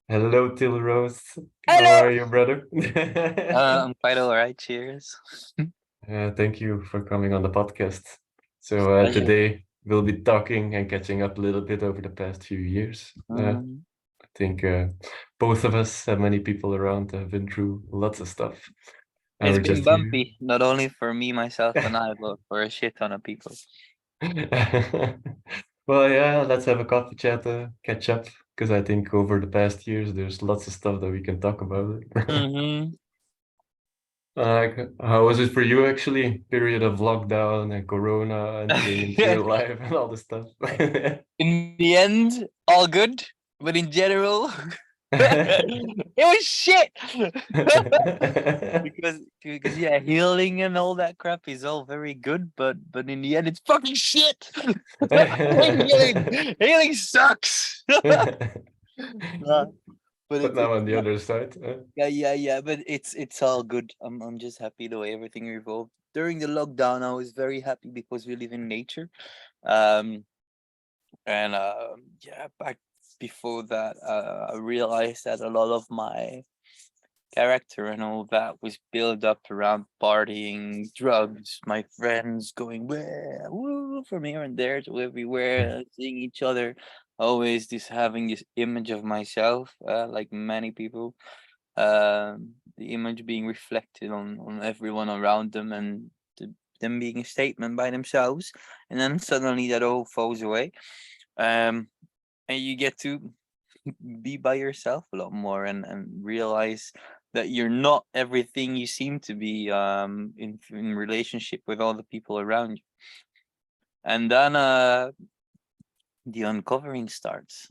Hello, Til Roose. How Hello. are you, brother? I'm quite all right. Cheers. Thank you for coming on the podcast. So Pleasure. today we'll be talking and catching up a little bit over the past few years. Mm. I think both of us and many people around have been through lots of stuff, and It's we're been just here. bumpy, not only for me, myself, and I, but for a shit ton of people. Well, yeah, let's have a coffee chat, catch up, because I think over the past years there's lots of stuff that we can talk about. hmm Like, how was it for you actually? Period of lockdown and Corona entering into your life and all this stuff. In the end, all good, but in general, it was shit. because yeah, healing and all that crap is all very good, but in the end, it's fucking shit. Healing sucks. Nah, but But it's now on the yeah. other side, Yeah. But it's all good. I'm just happy the way everything evolved. During the lockdown, I was very happy because we live in nature. Um, and yeah, back before that, I realized that a lot of my character and all that was built up around partying, drugs, my friends going where woo from here and there to everywhere, seeing each other. Always this having this image of myself, like many people, the image being reflected on everyone around them and them being a statement by themselves, and then suddenly that all falls away, um, and you get to be by yourself a lot more and realize that you're not everything you seem to be, in relationship with all the people around you. And then the uncovering starts,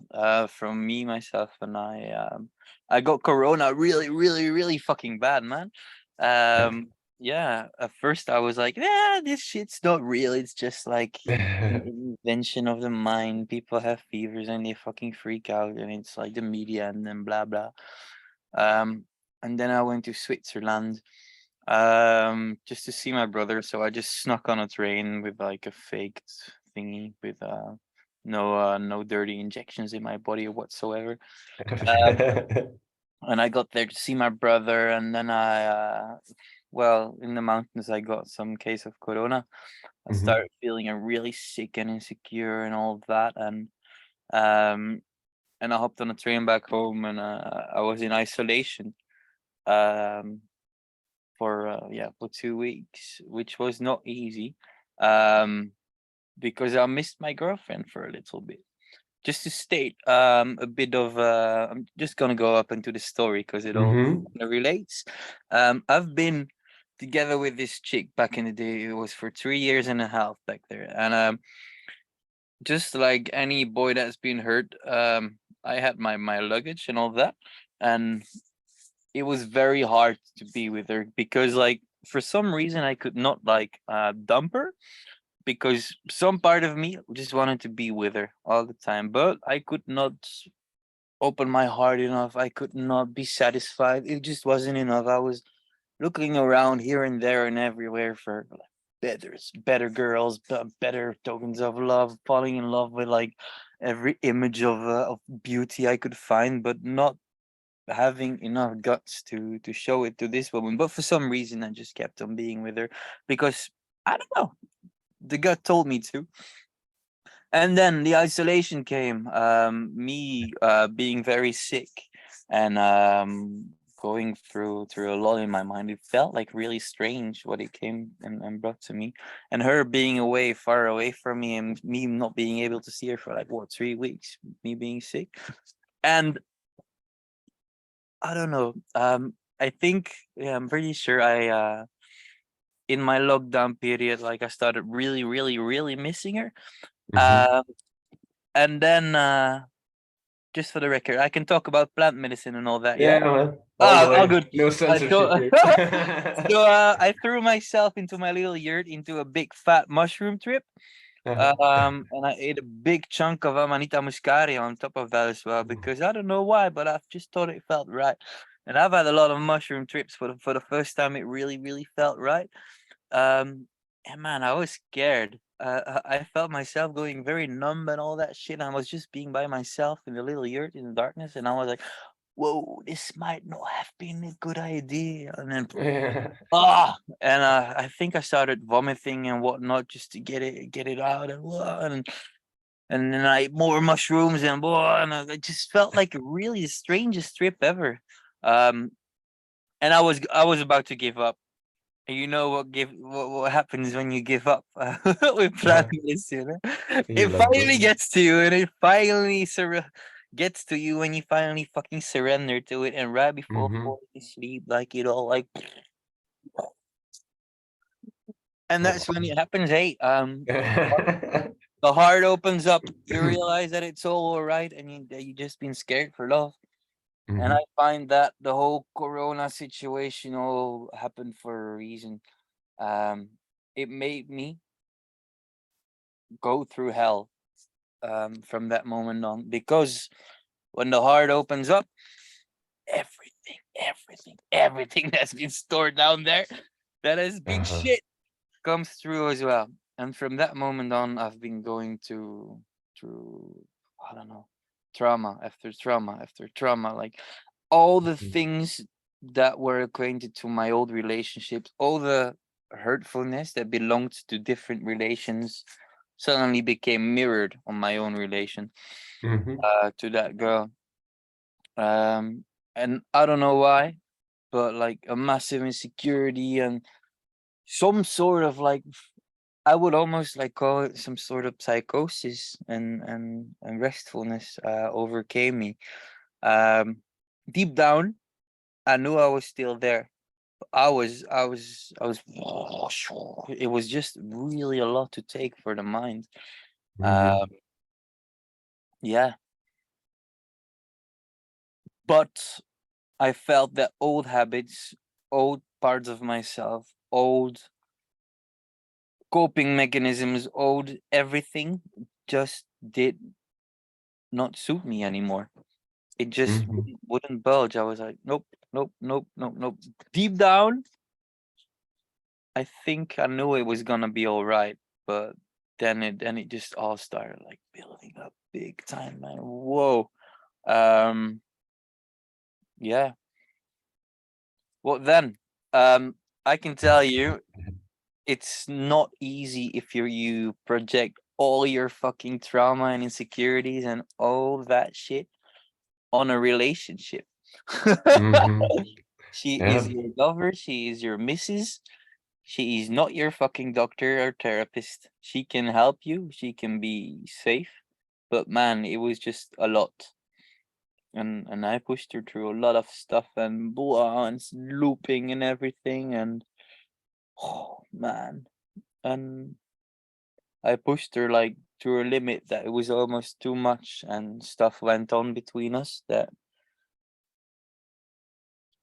from me, myself, and I got corona really fucking bad, man. um yeah, at first I was like, yeah, this shit's not real, it's just like an invention of the mind. People have fevers and they fucking freak out, and it's like the media and then blah blah. um and then I went to Switzerland, just to see my brother, so I just snuck on a train with like a faked thingy with no dirty injections in my body whatsoever. Um, and I got there to see my brother, and then well, in the mountains, I got some case of corona. I Mhm. started feeling really sick and insecure and all of that, um, and I hopped on a train back home, and I was in isolation, um, for yeah, for 2 weeks, which was not easy, um, because I missed my girlfriend for a little bit. Just to state, a bit of, I'm just gonna go up into the story because it all Mhm. kinda relates. I've been together with this chick back in the day. It was for 3 years and a half back there, and, just like any boy that's been hurt, I had my luggage and all that, and it was very hard to be with her because, like, for some reason, I could not, like, dump her because some part of me just wanted to be with her all the time, but I could not open my heart enough. I could not be satisfied. It just wasn't enough. I was looking around here and there and everywhere for like better girls, better tokens of love, falling in love with like every image of beauty I could find, but not having enough guts to show it to this woman. But for some reason, I just kept on being with her because I don't know. The gut told me to. And then the isolation came, me being very sick and going through a lot in my mind. It felt like really strange what it came and brought to me, and her being away, far away from me, and me not being able to see her for like what, 3 weeks, me being sick. And I don't know, I think, yeah, I'm pretty sure I in my lockdown period, like, I started really missing her. Mhm. um and then, just for the record, I can talk about plant medicine and all that, Yeah, yeah? man. All the Ah, all way. good. No I censorship thought here. so, I threw myself into my little yurt into a big fat mushroom trip, Uh-huh. and I ate a big chunk of Amanita muscaria on top of that as well because I don't know why, but I just thought it felt right. And I've had a lot of mushroom trips, for the first time, it really felt right. And man, I was scared. I felt myself going very numb and all that shit. I was just being by myself in the little yurt in the darkness, and I was like, whoa, this might not have been a good idea. And then Yeah. I think I started vomiting and whatnot just to get it out, and then I ate more mushrooms and I just felt like really the strangest trip ever. Um, and I was about to give up. And you know what happens when you give up with plant medicine? You It let finally go. gets to you, and it finally gets to you when you finally fucking surrender to it. And right before Mm-hmm. falling asleep, like it all like, and Oh, that's when it happens. Hey, wow. the heart opens up. You realize that it's all right, and that you just been scared for love. And Mm-hmm. I find that the whole Corona situation all happened for a reason. Um, it made me go through hell from that moment on, because when the heart opens up, everything that's been stored down there that has been Uh-huh. shit comes through as well. And from that moment on, I've been going through I don't know, trauma after trauma after trauma, like all the things that were acquainted to my old relationships, all the hurtfulness that belonged to different relations suddenly became mirrored on my own relation Mm-hmm. to that girl. Um, and I don't know why, but like a massive insecurity and some sort of like, I would almost like call it some sort of psychosis and restfulness overcame me. Um, Deep down, I knew I was still there. I was. It was just really a lot to take for the mind. Mm-hmm. Yeah, but I felt that old habits, old parts of myself, old coping mechanisms, old everything just did not suit me anymore. It just Mm-hmm. wouldn't budge. I was like, nope, nope, nope, nope, nope. Deep down, I think I knew it was gonna be all right, but then it just all started like building up big time, man. Whoa. Um, yeah. What then? I can tell you, it's not easy if you project all your fucking trauma and insecurities and all that shit on a relationship. Mm-hmm. She is Yeah. your lover, she is your missus. She is not your fucking doctor or therapist. She can help you, she can be safe. But man, it was just a lot. And I pushed her through a lot of stuff and blah and looping and everything and oh man. And I pushed her like to a limit that it was almost too much, and stuff went on between us that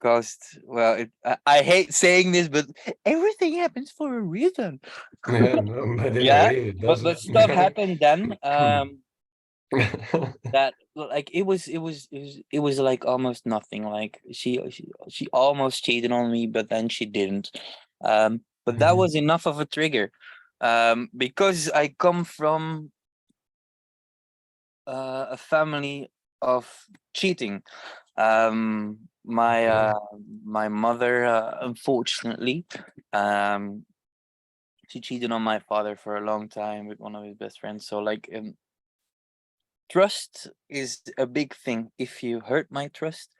caused, well, I hate saying this, but everything happens for a reason. Yeah, no, but in a Yeah, way, it but doesn't. stuff happened then. That like it was like almost nothing. Like she almost cheated on me, but then she didn't. But that Mhm. was enough of a trigger. Because I come from a family of cheating. Okay. My mother, unfortunately, um, she cheated on my father for a long time with one of his best friends. So like, trust is a big thing. If you hurt my trust,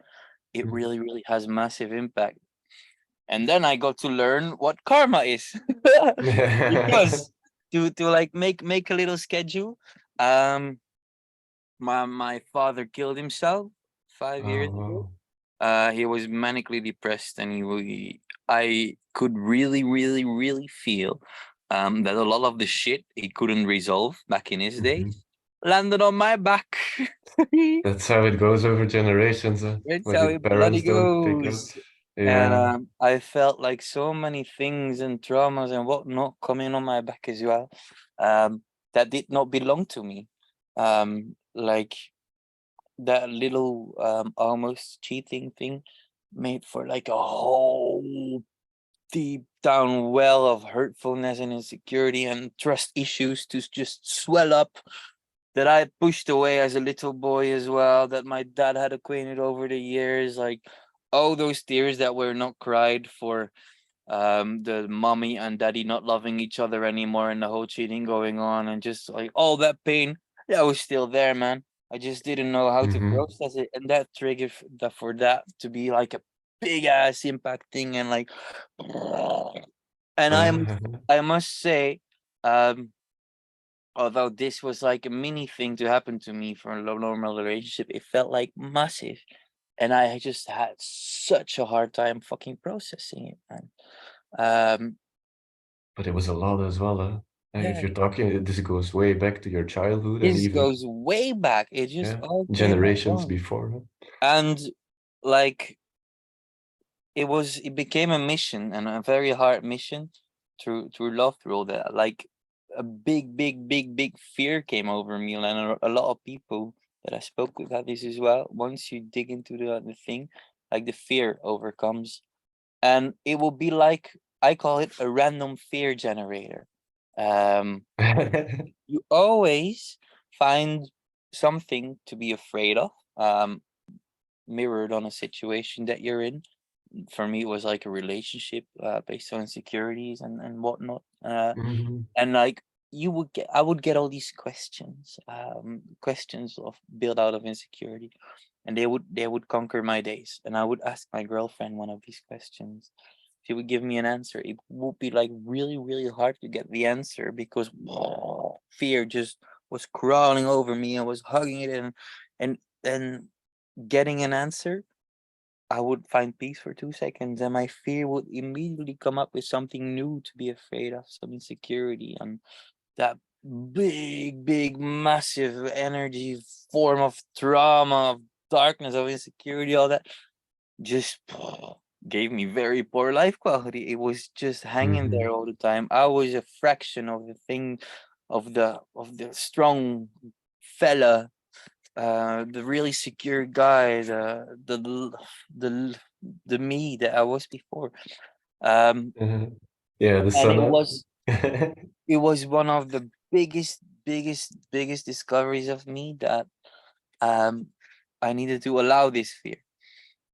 it Mhm. really has massive impact. And then I got to learn what karma is, because to like make a little schedule. Um, my father killed himself 5 years Oh, ago. wow. He was manically depressed, and I could really feel that a lot of the shit he couldn't resolve back in his Mhm. days landed on my back. That's how it goes over generations, That's what how your it bloody parents don't pick up. goes. And Yeah. I felt like so many things and traumas and whatnot coming on my back as well, that did not belong to me. Like that little almost cheating thing made for like a whole deep down well of hurtfulness and insecurity and trust issues to just swell up that I pushed away as a little boy as well, that my dad had acquainted over the years, like all those tears that were not cried for the mommy and daddy not loving each other anymore and the whole cheating going on, and just like all that pain that was still there, man. I just didn't know how to Hmm. process it, and that triggered that for that to be like a big ass impact thing, and like, and I must say, um although this was like a mini thing to happen to me for a normal relationship, it felt like massive. And I just had such a hard time fucking processing it, man. Um, But it was a lot as well, huh? If yeah, you're talking, this goes way back to your childhood and this even, goes way back. It just yeah, all came at generations once. before, huh? And like it became a mission, and a very hard mission to love through all that. Like a big fear came over me, and a lot of people that I spoke with had this as well. Once you dig into the thing, like the fear overcomes, and it will be like, I call it a random fear generator. Um, you always find something to be afraid of, mirrored on a situation that you're in. For me, it was like a relationship based on insecurities and whatnot. Mhm. And like I would get all these questions, questions of built out of insecurity, and they would conquer my days. And I would ask my girlfriend one of these questions. She would give me an answer. It would be like really hard to get the answer because fear just was crawling over me. I was hugging it, and and getting an answer, I would find peace for 2 seconds, and my fear would immediately come up with something new to be afraid of, some insecurity, and that big, massive energy form of trauma, of darkness, of insecurity, all that just gave me very poor life quality. It was just hanging there Mhm. all the time. I was a fraction of the thing, of the strong fella, the really secure guy, the the me that I was before. Um, Uh-huh. Yeah, the and sun up. it was one of the biggest discoveries of me that um I needed to allow this fear.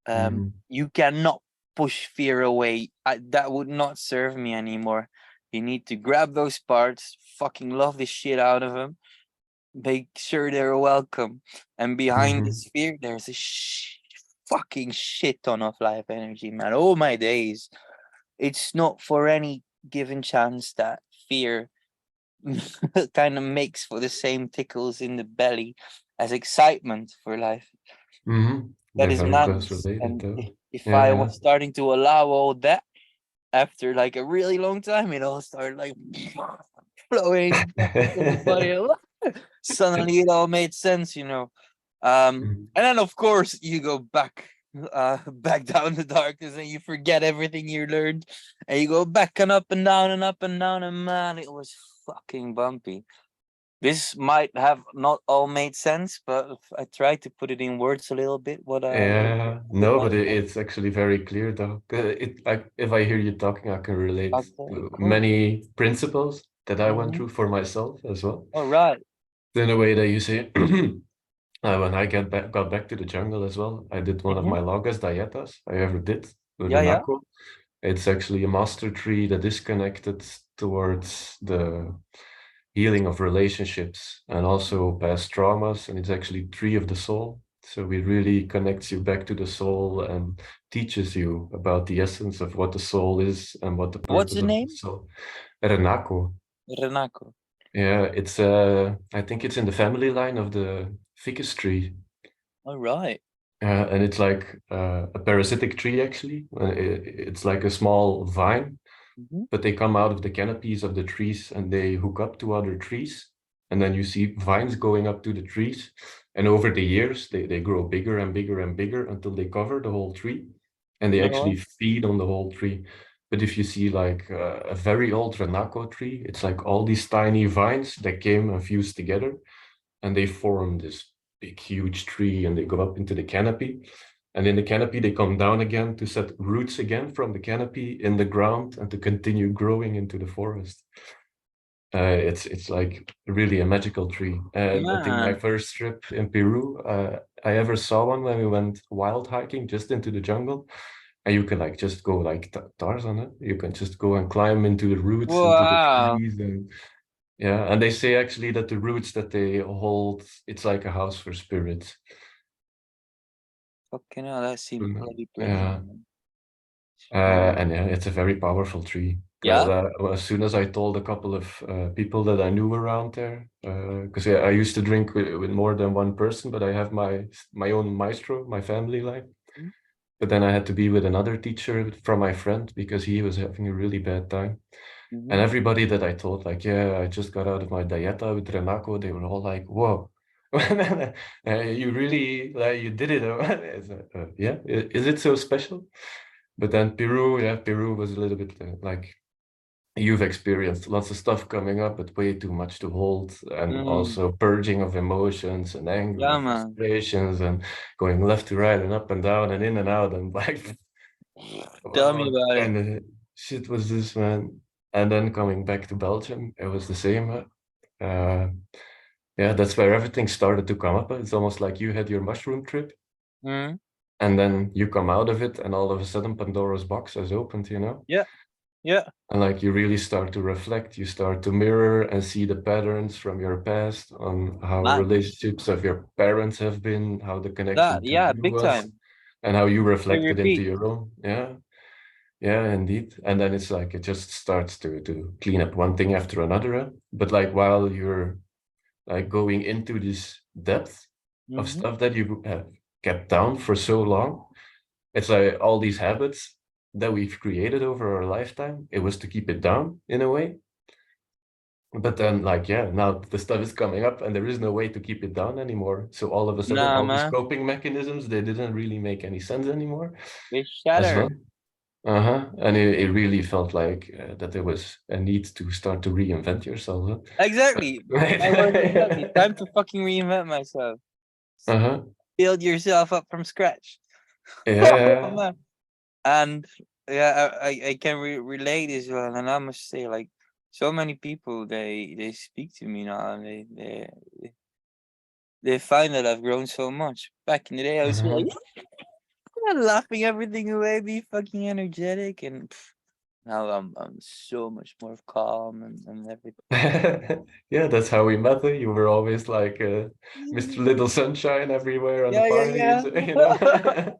Mhm. You cannot push fear away. That would not serve me anymore. You need to grab those parts, fucking love the shit out of them, make sure they're welcome. And behind Mhm. this fear, there's a fucking shit ton of life energy, man. Oh my days. It's not for any given chance that fear kind of makes for the same tickles in the belly as excitement for life. Mhm. That They're is very close madness. related, And though. if I Yeah. was starting to allow all that after like a really long time, it all started like flowing back into the body. Suddenly it all made sense. Mhm. And then of course you go back back down the darkness, and you forget everything you learned, and you go back and up and down and up and down, and man, it was fucking bumpy. This might have not all made sense, but if I tried to put it in words a little bit, Yeah, what no, might but have. it's actually very clear, though. Like, if I hear you talking, I can relate Okay, to cool. many principles that I went Mm-hmm. through for myself as well. All right. In a way that you say, when I got back to the jungle as well, I did one of Mm-hmm. my longest dietas I ever did with the Yeah, yeah. Nako. It's actually a master tree that is connected towards the healing of relationships and also past traumas. And it's actually tree of the soul. So it really connects you back to the soul and teaches you about the essence of what the soul is and what the What's purpose the of the name? soul. Renako. Renako. Yeah, it's I think it's in the family line of the ficus tree. All right. And it's like a parasitic tree actually. It's like a small vine, Mm-hmm. but they come out of the canopies of the trees and they hook up to other trees. And then you see vines going up to the trees. And over the years, they grow bigger and bigger and bigger until they cover the whole tree. And they All actually right. feed on the whole tree. But if you see like a very old Renako tree, it's like all these tiny vines that came and fused together and they form this big, huge tree and they go up into the canopy. And in the canopy, they come down again to set roots again from the canopy in the ground and to continue growing into the forest. It's like really a magical tree. And I think my Man. first trip in Peru, I ever saw one when we went wild hiking just into the jungle. And you can like just go like Tarzan, huh? You can just go and climb into the roots, into the Wow. trees, and yeah. And they say actually that the roots that they hold, it's like a house for spirits. Fucking hell, that seems bloody brilliant, Yeah. man. Um, And yeah, it's a very powerful tree. Because yeah. as soon as I told a couple of people that I knew around there, because yeah, I used to drink with more than one person, but I have my own maestro, my family life. But then I had to be with another teacher from my friend because he was having a really bad time. And Mm-hmm. everybody that I told, like, yeah, I just got out of my dieta with Renako, they were all like, whoa. You really like you did it. It's, yeah, is it so special? But then Peru, yeah, Peru was a little bit like you've experienced lots of stuff coming up, but way too much to hold, and Mm. also purging of emotions and anger Yeah, and man. frustrations and going left to right and up and down and in and out and like, Tell me what about it. kind of shit was this, man? And then coming back to Belgium, it was the same. Uh, yeah, that's where everything started to come up. It's almost like you had your mushroom trip, Mm. and then you come out of it, and all of a sudden Pandora's box has opened, you know? Yeah. Yeah. And like you really start to reflect, you start to mirror and see the patterns from your past on how Man. relationships of your parents have been, how the connection That, to yeah, you big was, time. and how you They reflected into repeat. your own. Yeah, yeah, indeed. And then it's like it just starts to clean up one thing after another. But like while you're like going into this depth of Mm-hmm. stuff that you have kept down for so long, it's like all these habits that we've created over our lifetime. It was to keep it down in a way. But then, like, yeah, now the stuff is coming up and there is no way to keep it down anymore. So all of a sudden, Nah, all these man. coping mechanisms, they didn't really make any sense anymore They as well. shattered. Uh-huh. And it really felt like that there was a need to start to reinvent yourself. Huh? Exactly. My words exactly. Time to fucking reinvent myself. Uh-huh. Build yourself up from scratch. Oh, Yeah. man. And yeah, I can relate as well. And I must say, like, so many people they speak to me now, and they find that I've grown so much. Back in the day, I was Uh-huh. like laughing everything away, be fucking energetic, and now I'm so much more calm and everything. Yeah, that's how we met. You were always like Mr. Little Sunshine everywhere on the Yeah, yeah, parties, you yeah. know?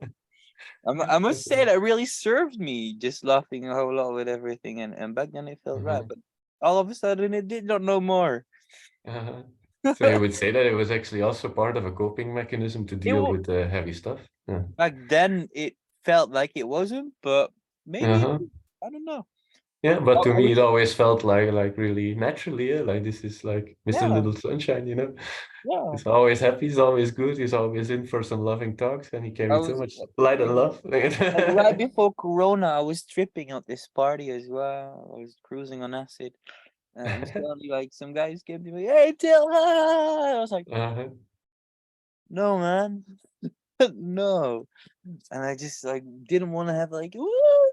I must say that really served me, just laughing a whole lot with everything, and back then it felt right, Uh-huh. but all of a sudden it did not no more. Uh-huh. So you would say that it was actually also part of a coping mechanism to It deal wa with the heavy stuff. Yeah. Back then it felt like it wasn't, but maybe Uh-huh. I don't know. Yeah, but to I me it was always felt like really naturally, yeah. Like this is like Mr. yeah, Little Sunshine, you know. yeah. He's always happy, he's always good, he's always in for some loving talks, and he I carried so was much light and love. like right before Corona, I was tripping at this party as well. I was cruising on acid, and suddenly like some guys came to me, "Hey, Til!" I was like, Uh-huh. "No, man, no." And I just like didn't want to have like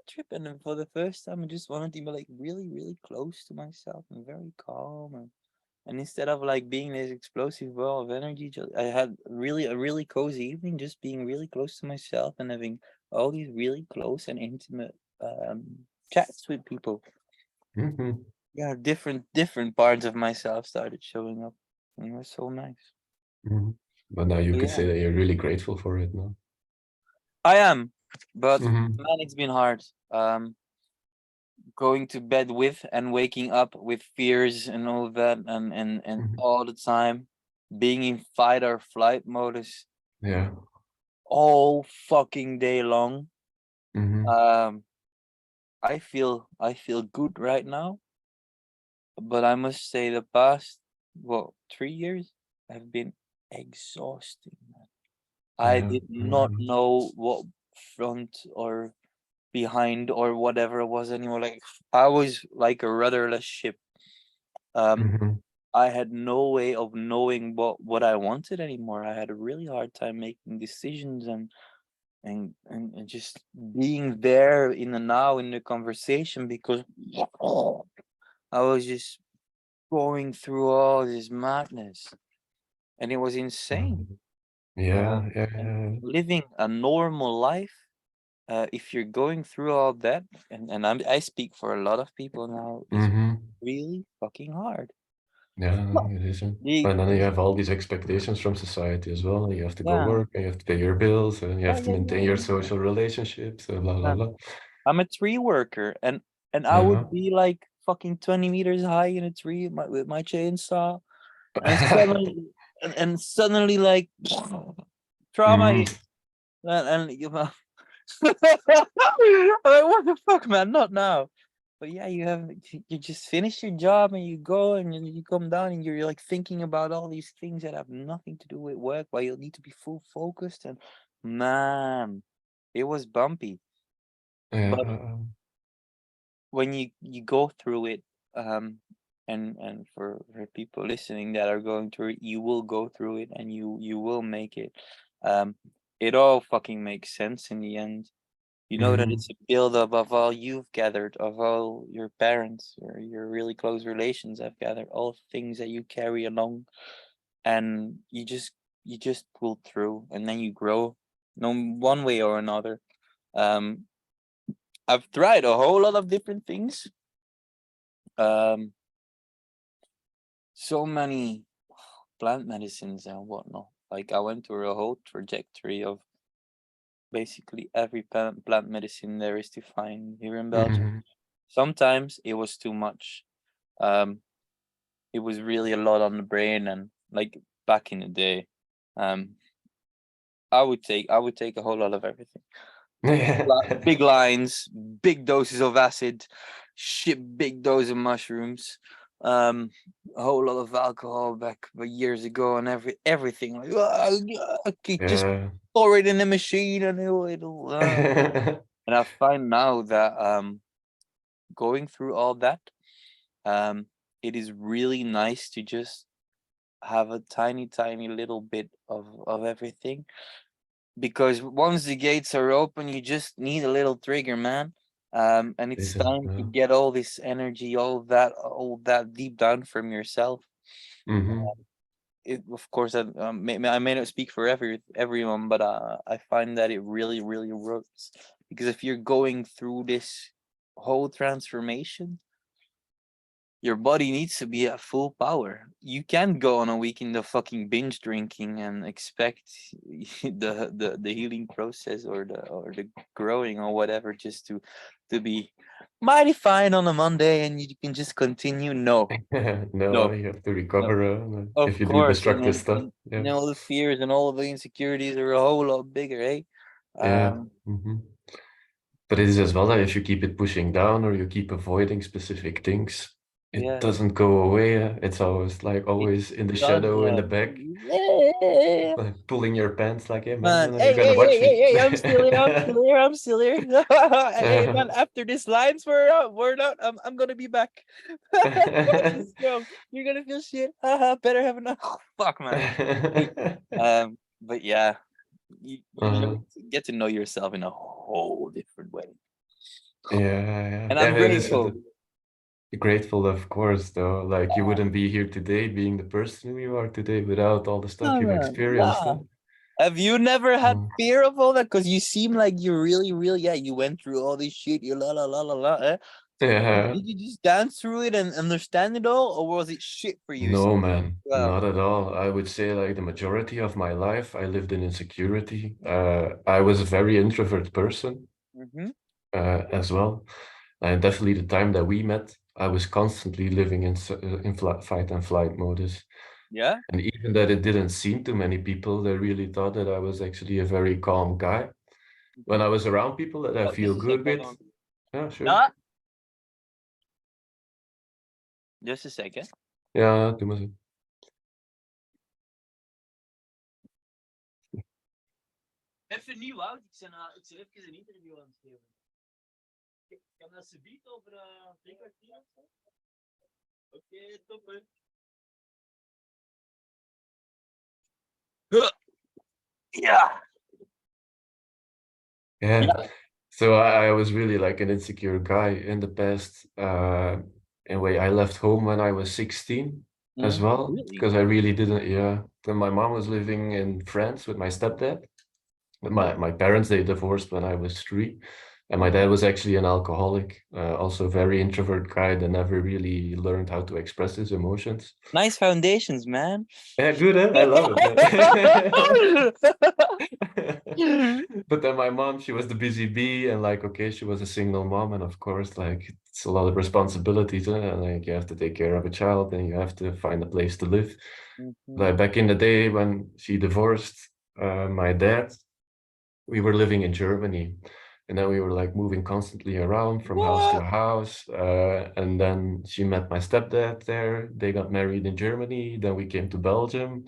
trip, and then for the first time, I just wanted to be like really, really close to myself and very calm, and instead of like being this explosive ball of energy, I had really a really cozy evening, just being really close to myself and having all these really close and intimate chats with people. Mhm. Yeah, different parts of myself started showing up, and it was so nice. Mhm. But now you But could yeah, say that you're really grateful for it now. I am, but Mhm. man, it's been hard. Going to bed with and waking up with fears and all of that, and Mhm. all the time being in fight or flight modus Yeah. all fucking day long. Mhm. Um, I feel good right now, but I must say the past 3 years have been exhausting. Man. I Yeah. did not Mhm. know what front or behind or whatever it was anymore. Like I was like a rudderless ship. Um, Mhm. I had no way of knowing what I wanted anymore. I had a really hard time making decisions and just being there in the now in the conversation because I was just going through all this madness, and it was insane. Yeah, And yeah. living a normal life, if you're going through all that, and I speak for a lot of people now, is Mm-hmm. really fucking hard. Yeah, Well, it isn't. the, And then you the- have all these expectations from society as well. You have to go yeah, work, and you have to pay your bills, and you yeah, have to yeah, yeah, maintain your yeah, social relationships, blah blah yeah. blah. I'm a tree worker, and I Yeah. would be like fucking 20 meters high in a tree with my chainsaw, and suddenly, and suddenly like trauma Mm. hits, and you know, I'm like, what the fuck, man? Not now. But yeah, you just finish your job and you go and you come down and you're like thinking about all these things that have nothing to do with work, but you need to be full focused. And man, it was bumpy. But Yeah. when you go through it, um, and for people listening that are going through it, you will go through it and you will make it. Um, it all fucking makes sense in the end. You know that Mm. it's a buildup of all you've gathered, of all your parents or your really close relations have gathered, all things that you carry along, and you just pull through, and then you grow, no one way or another. Um, I've tried a whole lot of different things. Um, so many plant medicines and whatnot. Like I went through a whole trajectory of basically every plant medicine there is to find here in Belgium. Mm. Sometimes it was too much. Um, it was really a lot on the brain, and like back in the day, um, I would take a whole lot of everything. Big lines, big doses of acid, shit, big dose of mushrooms, um, a whole lot of alcohol back years ago, and everything like okay, just Yeah. pour it in the machine and it'll. And I find now that going through all that, um, it is really nice to just have a tiny, tiny little bit of everything, because once the gates are open, you just need a little trigger, man. And it's Listen, time to yeah. get all this energy, all that deep down from yourself. Mm-hmm. Of course, I may not speak for everyone, but I find that it really, really works, because if you're going through this whole transformation, your body needs to be at full power. You can't go on a weekend of fucking binge drinking and expect the healing process or the growing or whatever just to be mighty fine on a Monday and you can just continue. No, No, no, you have to no. recover if Of you do course, and destructive then stuff. and Yeah. then all the fears and all of the insecurities are a whole lot bigger, eh? Yeah. Um, Mm-hmm. But it is as well that if you keep it pushing down or you keep avoiding specific things, it yeah, doesn't go away. It's always like it always in the shadow in the doesn't. back, Yeah. like pulling your pants like, hey man, Man, when are you hey, gonna hey, hey, watch hey, me? hey, I'm still here, I'm still here, I'm still here. Hey, man, after this lines were out, I'm gonna be back. Watch this go. You're gonna feel shit. Haha, better have enough. Fuck, man. Hey, but yeah, you Uh, get to know yourself in a whole different way. yeah, And yeah, I'm it is grateful. grateful, of course, though. Like you wouldn't be here today being the person who you are today without all the stuff No, you've man. experienced. Nah. Have you never had Mm. fear of all that? Because you seem like you really, really, yeah, you went through all this shit, you la la la la la. So Yeah. did you just dance through it and understand it all, or was it shit for you? No, man, Well, not at all. I would say like the majority of my life, I lived in insecurity. I was a very introvert person mm-hmm. as well. And definitely the time that we met, I was constantly living in fight and flight modus. Yeah. And even that it didn't seem to many people, they really thought that I was actually a very calm guy. Mm-hmm. When I was around people that I Oh, just feel a sec, good hold with, on. yeah, sure. Ja, just a second. Ja, doe maar zo. Even nieuw, Wout. Ik ben even een interview aan het geven. Kan dat ze biedt over 3 kwartier of zo? Oké, top, hè. Ja. Yeah. Ja. So I was really like an insecure guy in the past. in a way, I left home when I was 16 as well, Really? because I really didn't, yeah. Then my mom was living in France with my stepdad. My parents, they divorced when I was 3. And my dad was actually an alcoholic, also a very introvert guy that never really learned how to express his emotions. Nice foundations, man. Yeah, good, huh? I love it. But then my mom, she was the busy bee, and like, okay, she was a single mom, and of course, like, it's a lot of responsibilities, and like, you have to take care of a child, and you have to find a place to live. Mhm. Like back in the day when she divorced my dad, we were living in Germany, and then we were like moving constantly around from house to What? house. And then she met my stepdad there. They got married in Germany. Then we came to Belgium.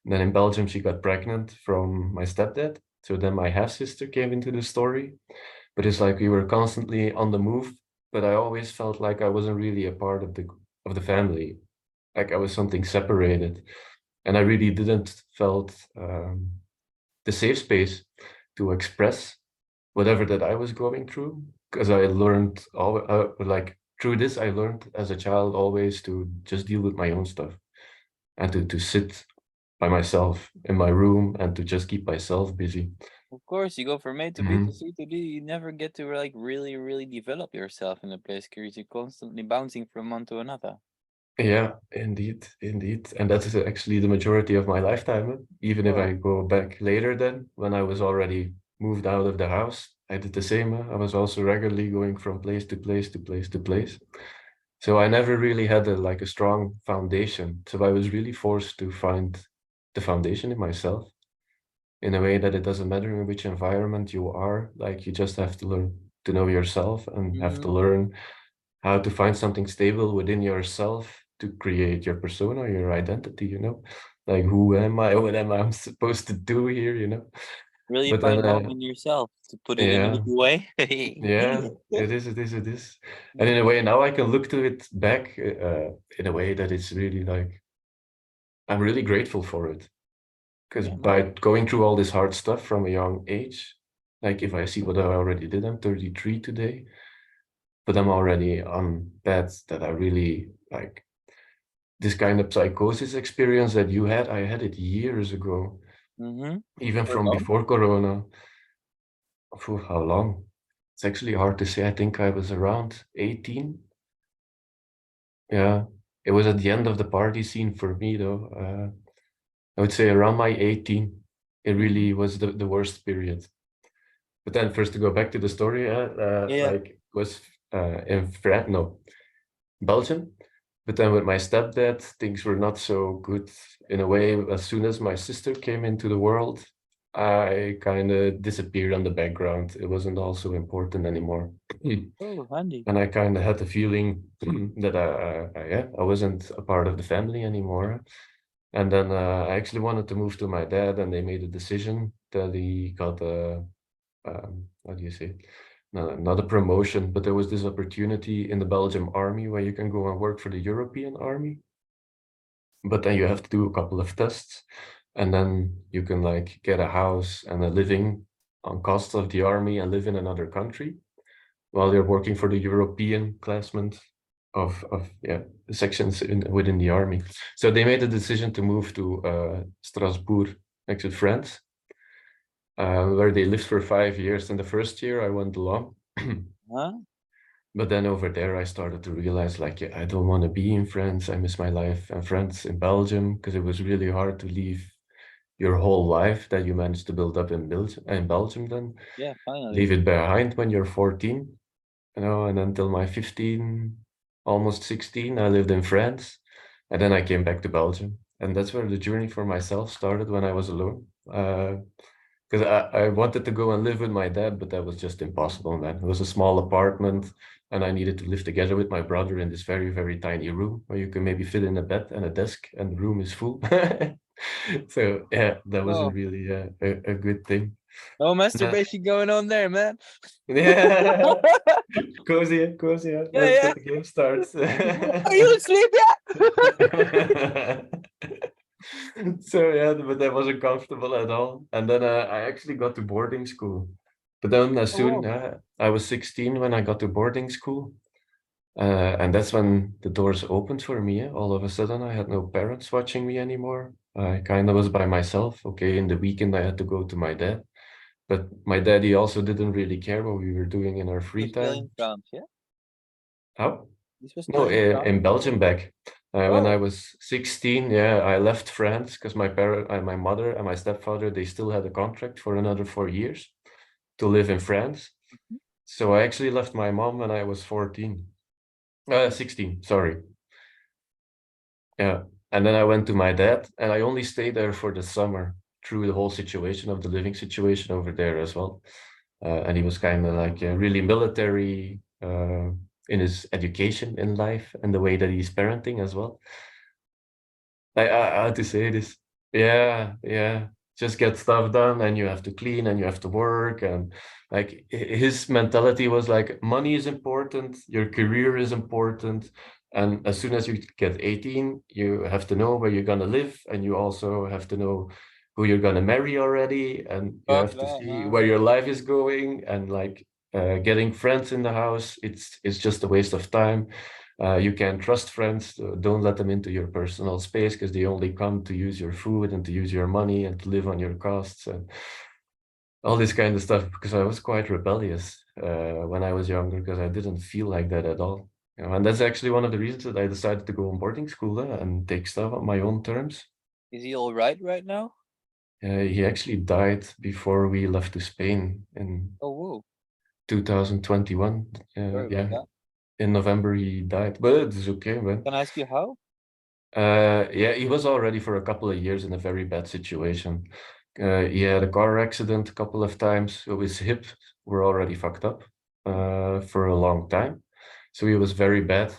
And then in Belgium, she got pregnant from my stepdad. So then my half sister came into the story. But it's like we were constantly on the move. But I always felt like I wasn't really a part of the family. Like I was something separated, and I really didn't felt the safe space to express whatever that I was going through, because I learned all like through this I learned as a child always to just deal with my own stuff, and to sit by myself in my room and to just keep myself busy. Of course, you go from A to B to Mhm. C to D. You never get to like really, really develop yourself in a place because you're constantly bouncing from one to another. Yeah, indeed, indeed. And that is actually the majority of my lifetime. Even if Oh, I go back later, then when I was already moved out of the house, I did the same. I was also regularly going from place to place to place to place. So I never really had like a strong foundation. So I was really forced to find the foundation in myself, in a way that it doesn't matter in which environment you are. Like you just have to learn to know yourself and have to hmm. learn how to find something stable within yourself to create your persona, your identity, like who am I, what am I supposed to do here, Really but then find home in yourself, to put it in a yeah, little way. yeah, it is. And in a way now I can look to it back in a way that it's really like I'm really grateful for it, because Yeah, man. by going through all this hard stuff from a young age, like if I see what I already did, I'm 33 today, but I'm already on paths that I really like. This kind of psychosis experience that you had, I had it years ago, Mm-hmm. even For from long? before Corona. For how long? It's actually hard to say. I think I was around 18. Yeah, it was at the end of the party scene for me, though. I would say around my 18, it Mm-hmm. really was the worst period. But then first to go back to the story, Yeah. like was in France, no, Belgium. But then with my stepdad, things were not so good in a way. As soon as my sister came into the world, I kind of disappeared on the background. It wasn't also important anymore. Oh, handy. And I kind of had the feeling that yeah, I wasn't a part of the family anymore. And then I actually wanted to move to my dad, and they made a decision that he got a how do you say it? No, not a promotion, but there was this opportunity in the Belgium army where you can go and work for the European army, but then you have to do a couple of tests, and then you can like get a house and a living on cost of the army and live in another country while you're working for the European classment of yeah, sections within the army. So they made a decision to move to Strasbourg, next to France, where they lived for 5 years. And the first year I went along. Huh? But then over there, I started to realize, like, yeah, I don't want to be in France. I miss my life and friends in Belgium, because it was really hard to leave your whole life that you managed to build up in Belgium, then Yeah, leave finally. it behind when you're 14, and until my 15, almost 16, I lived in France. And then I came back to Belgium. And that's where the journey for myself started, when I was alone. Because I wanted to go and live with my dad, but that was just impossible, man. It was a small apartment, and I needed to live together with my brother in this very, very tiny room where you can maybe fit in a bed and a desk, and the room is full. So yeah, that wasn't Oh, really a good thing. no Uh, masturbation going on there, man. yeah, cozy, cozy. Yeah, Let's yeah. get the game starts. Are you asleep yet? So yeah, but that wasn't comfortable at all. And then I actually got to boarding school. But then as Oh, soon I was 16 when I got to boarding school. And that's when the doors opened for me. All of a sudden, I had no parents watching me anymore. I kind of was by myself. Okay, in the weekend, I had to go to my dad. But my daddy also didn't really care what we were doing in our You're free still in time. France, yeah? How? This was still No, in France? in Belgium back. When I Oh. was 16, yeah, I left France because my mother and my stepfather, they still had a contract for another 4 years to live in France. Mhm. So I actually left my mom when I was 14. 16, sorry. Yeah. And then I went to my dad and I only stayed there for the summer through the whole situation of the living situation over there as well. And he was kind of like really military in his education in life and the way that he's parenting as well. How to say this? Yeah, yeah. Just get stuff done and you have to clean and you have to work. And like his mentality was like money is important, your career is important. And as soon as you get 18, you have to know where you're gonna live and you also have to know who you're gonna marry already. And you Oh, have to man, see huh? where your life is going and like getting friends in the house, it's just a waste of time. You can trust friends. Don't let them into your personal space because they only come to use your food and to use your money and to live on your costs and all this kind of stuff. Because I was quite rebellious when I was younger because I didn't feel like that at all. You know, and that's actually one of the reasons that I decided to go on boarding school and take stuff on my own terms. Is he all right now? He actually died before we left to Spain in Oh, whoa. 2021. Sorry about Yeah, that. in November he died, but it's okay, man. Can I ask you how? Yeah, he was already for a couple of years in a very bad situation. He had a car accident a couple of times, so his hip were already fucked up for a long time. So he was very bad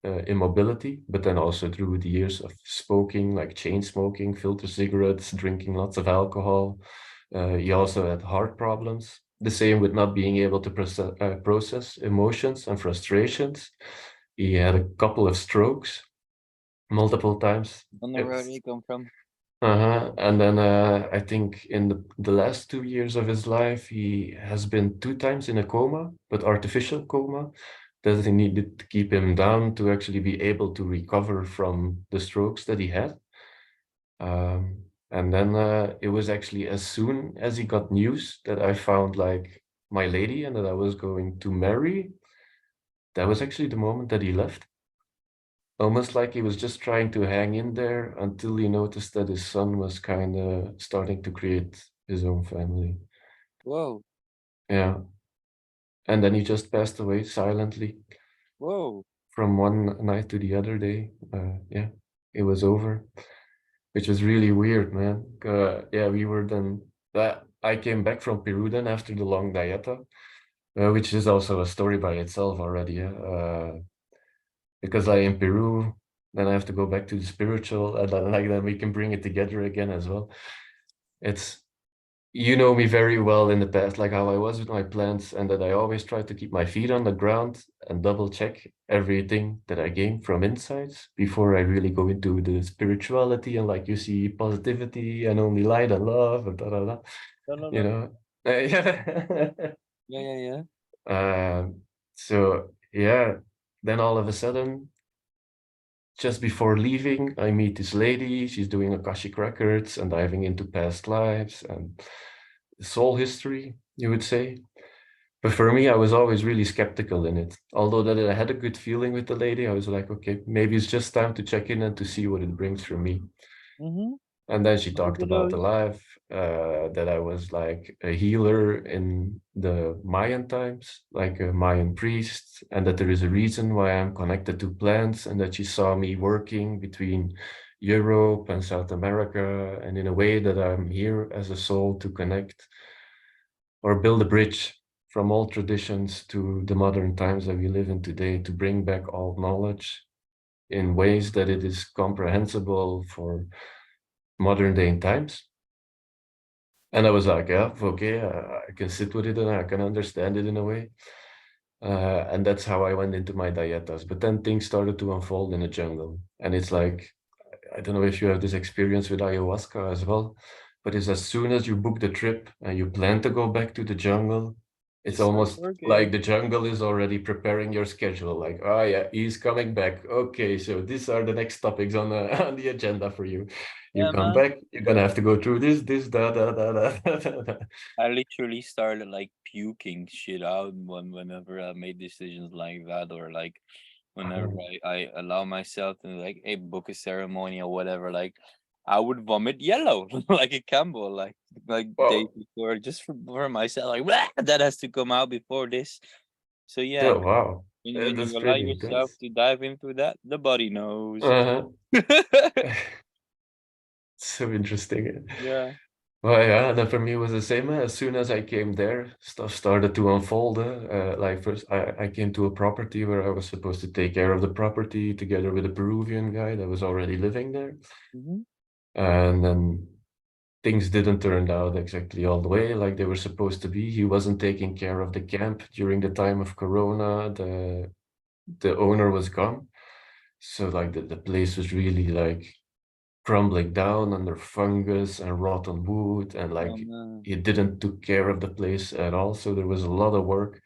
immobility, but then also through the years of smoking, like chain smoking, filter cigarettes, drinking lots of alcohol. He also had heart problems. The same with not being able to process emotions and frustrations. He had a couple of strokes multiple times. On the road It's he come from? and then I think in the last 2 years of his life, he has been 2 times in a coma, but artificial coma, that he needed to keep him down to actually be able to recover from the strokes that he had. And then it was actually as soon as he got news that I found like my lady and that I was going to marry, that was actually the moment that he left. Almost like he was just trying to hang in there until he noticed that his son was kind of starting to create his own family. Whoa. Yeah. And then he just passed away silently Whoa. from one night to the other day. Yeah, it was over, which was really weird, man. Yeah, we were then, I came back from Peru then after the long dieta, which is also a story by itself already. Yeah? Because I in Peru, then I have to go back to the spiritual, and then we can bring it together again as well. It's you know me very well in the past, like how I was with my plants, and that I always try to keep my feet on the ground and double check everything that I gain from insights before I really go into the spirituality and like you see positivity and only light and love and da da da. No, no, You no. know, yeah. Yeah, yeah, yeah. So yeah, then all of a sudden just before leaving, I meet this lady. She's doing Akashic records and diving into past lives and soul history, you would say. But for me, I was always really skeptical in it. Although that I had a good feeling with the lady, I was like, okay, maybe it's just time to check in and to see what it brings for me. Mm-hmm. And then she talked Over about the those. life, that I was like a healer in the Mayan times, like a Mayan priest, and that there is a reason why I'm connected to plants, and that she saw me working between Europe and South America, and in a way that I'm here as a soul to connect or build a bridge from all traditions to the modern times that we live in today, to bring back all knowledge in ways that it is comprehensible for modern day times. And I was like, yeah, okay, I can sit with it and I can understand it in a way. And that's how I went into my dietas. But then things started to unfold in the jungle. And it's like, I don't know if you have this experience with ayahuasca as well, but it's as soon as you book the trip and you plan to go back to the jungle, It's Just start almost like working. the jungle is already preparing your schedule. Like, oh yeah, he's coming back. Okay, so these are the next topics on the on the agenda for you. You Yeah, come man. back, you're gonna have to go through this, da da da da da da. Da. I literally started like puking shit out whenever I made decisions like that, or like whenever Oh, I allow myself to like book a ceremony or whatever, like I would vomit yellow like a Campbell, like days well, before, just for myself, like "Wah, that has to come out before this." So yeah, oh wow, when that's you allow pretty yourself intense. to dive into that, the body knows. Uh-huh. So interesting. Yeah. Well, yeah, and then for me it was the same. As soon as I came there, stuff started to unfold. Like first, I came to a property where I was supposed to take care of the property together with a Peruvian guy that was already living there. Hmm. And then things didn't turn out exactly all the way like they were supposed to be. He wasn't taking care of the camp during the time of Corona. The owner was gone. So like the place was really like crumbling down under fungus and rotten wood, and Oh like man. he didn't took care of the place at all. So there was a lot of work.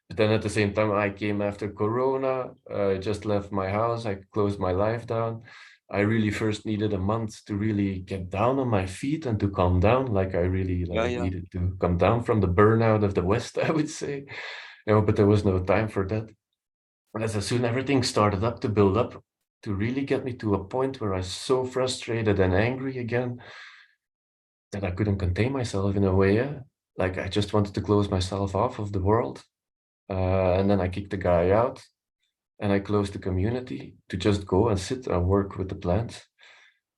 But then at the same time, I came after Corona. I just left my house. I closed my life down. I really first needed a month to really get down on my feet and to calm down. Like I really Yeah, like yeah. needed to come down from the burnout of the West, I would say. But there was no time for that. And as soon everything started up to build up to really get me to a point where I was so frustrated and angry again that I couldn't contain myself in a way. Yeah? Like I just wanted to close myself off of the world. And then I kicked the guy out and I closed the community to just go and sit and work with the plants.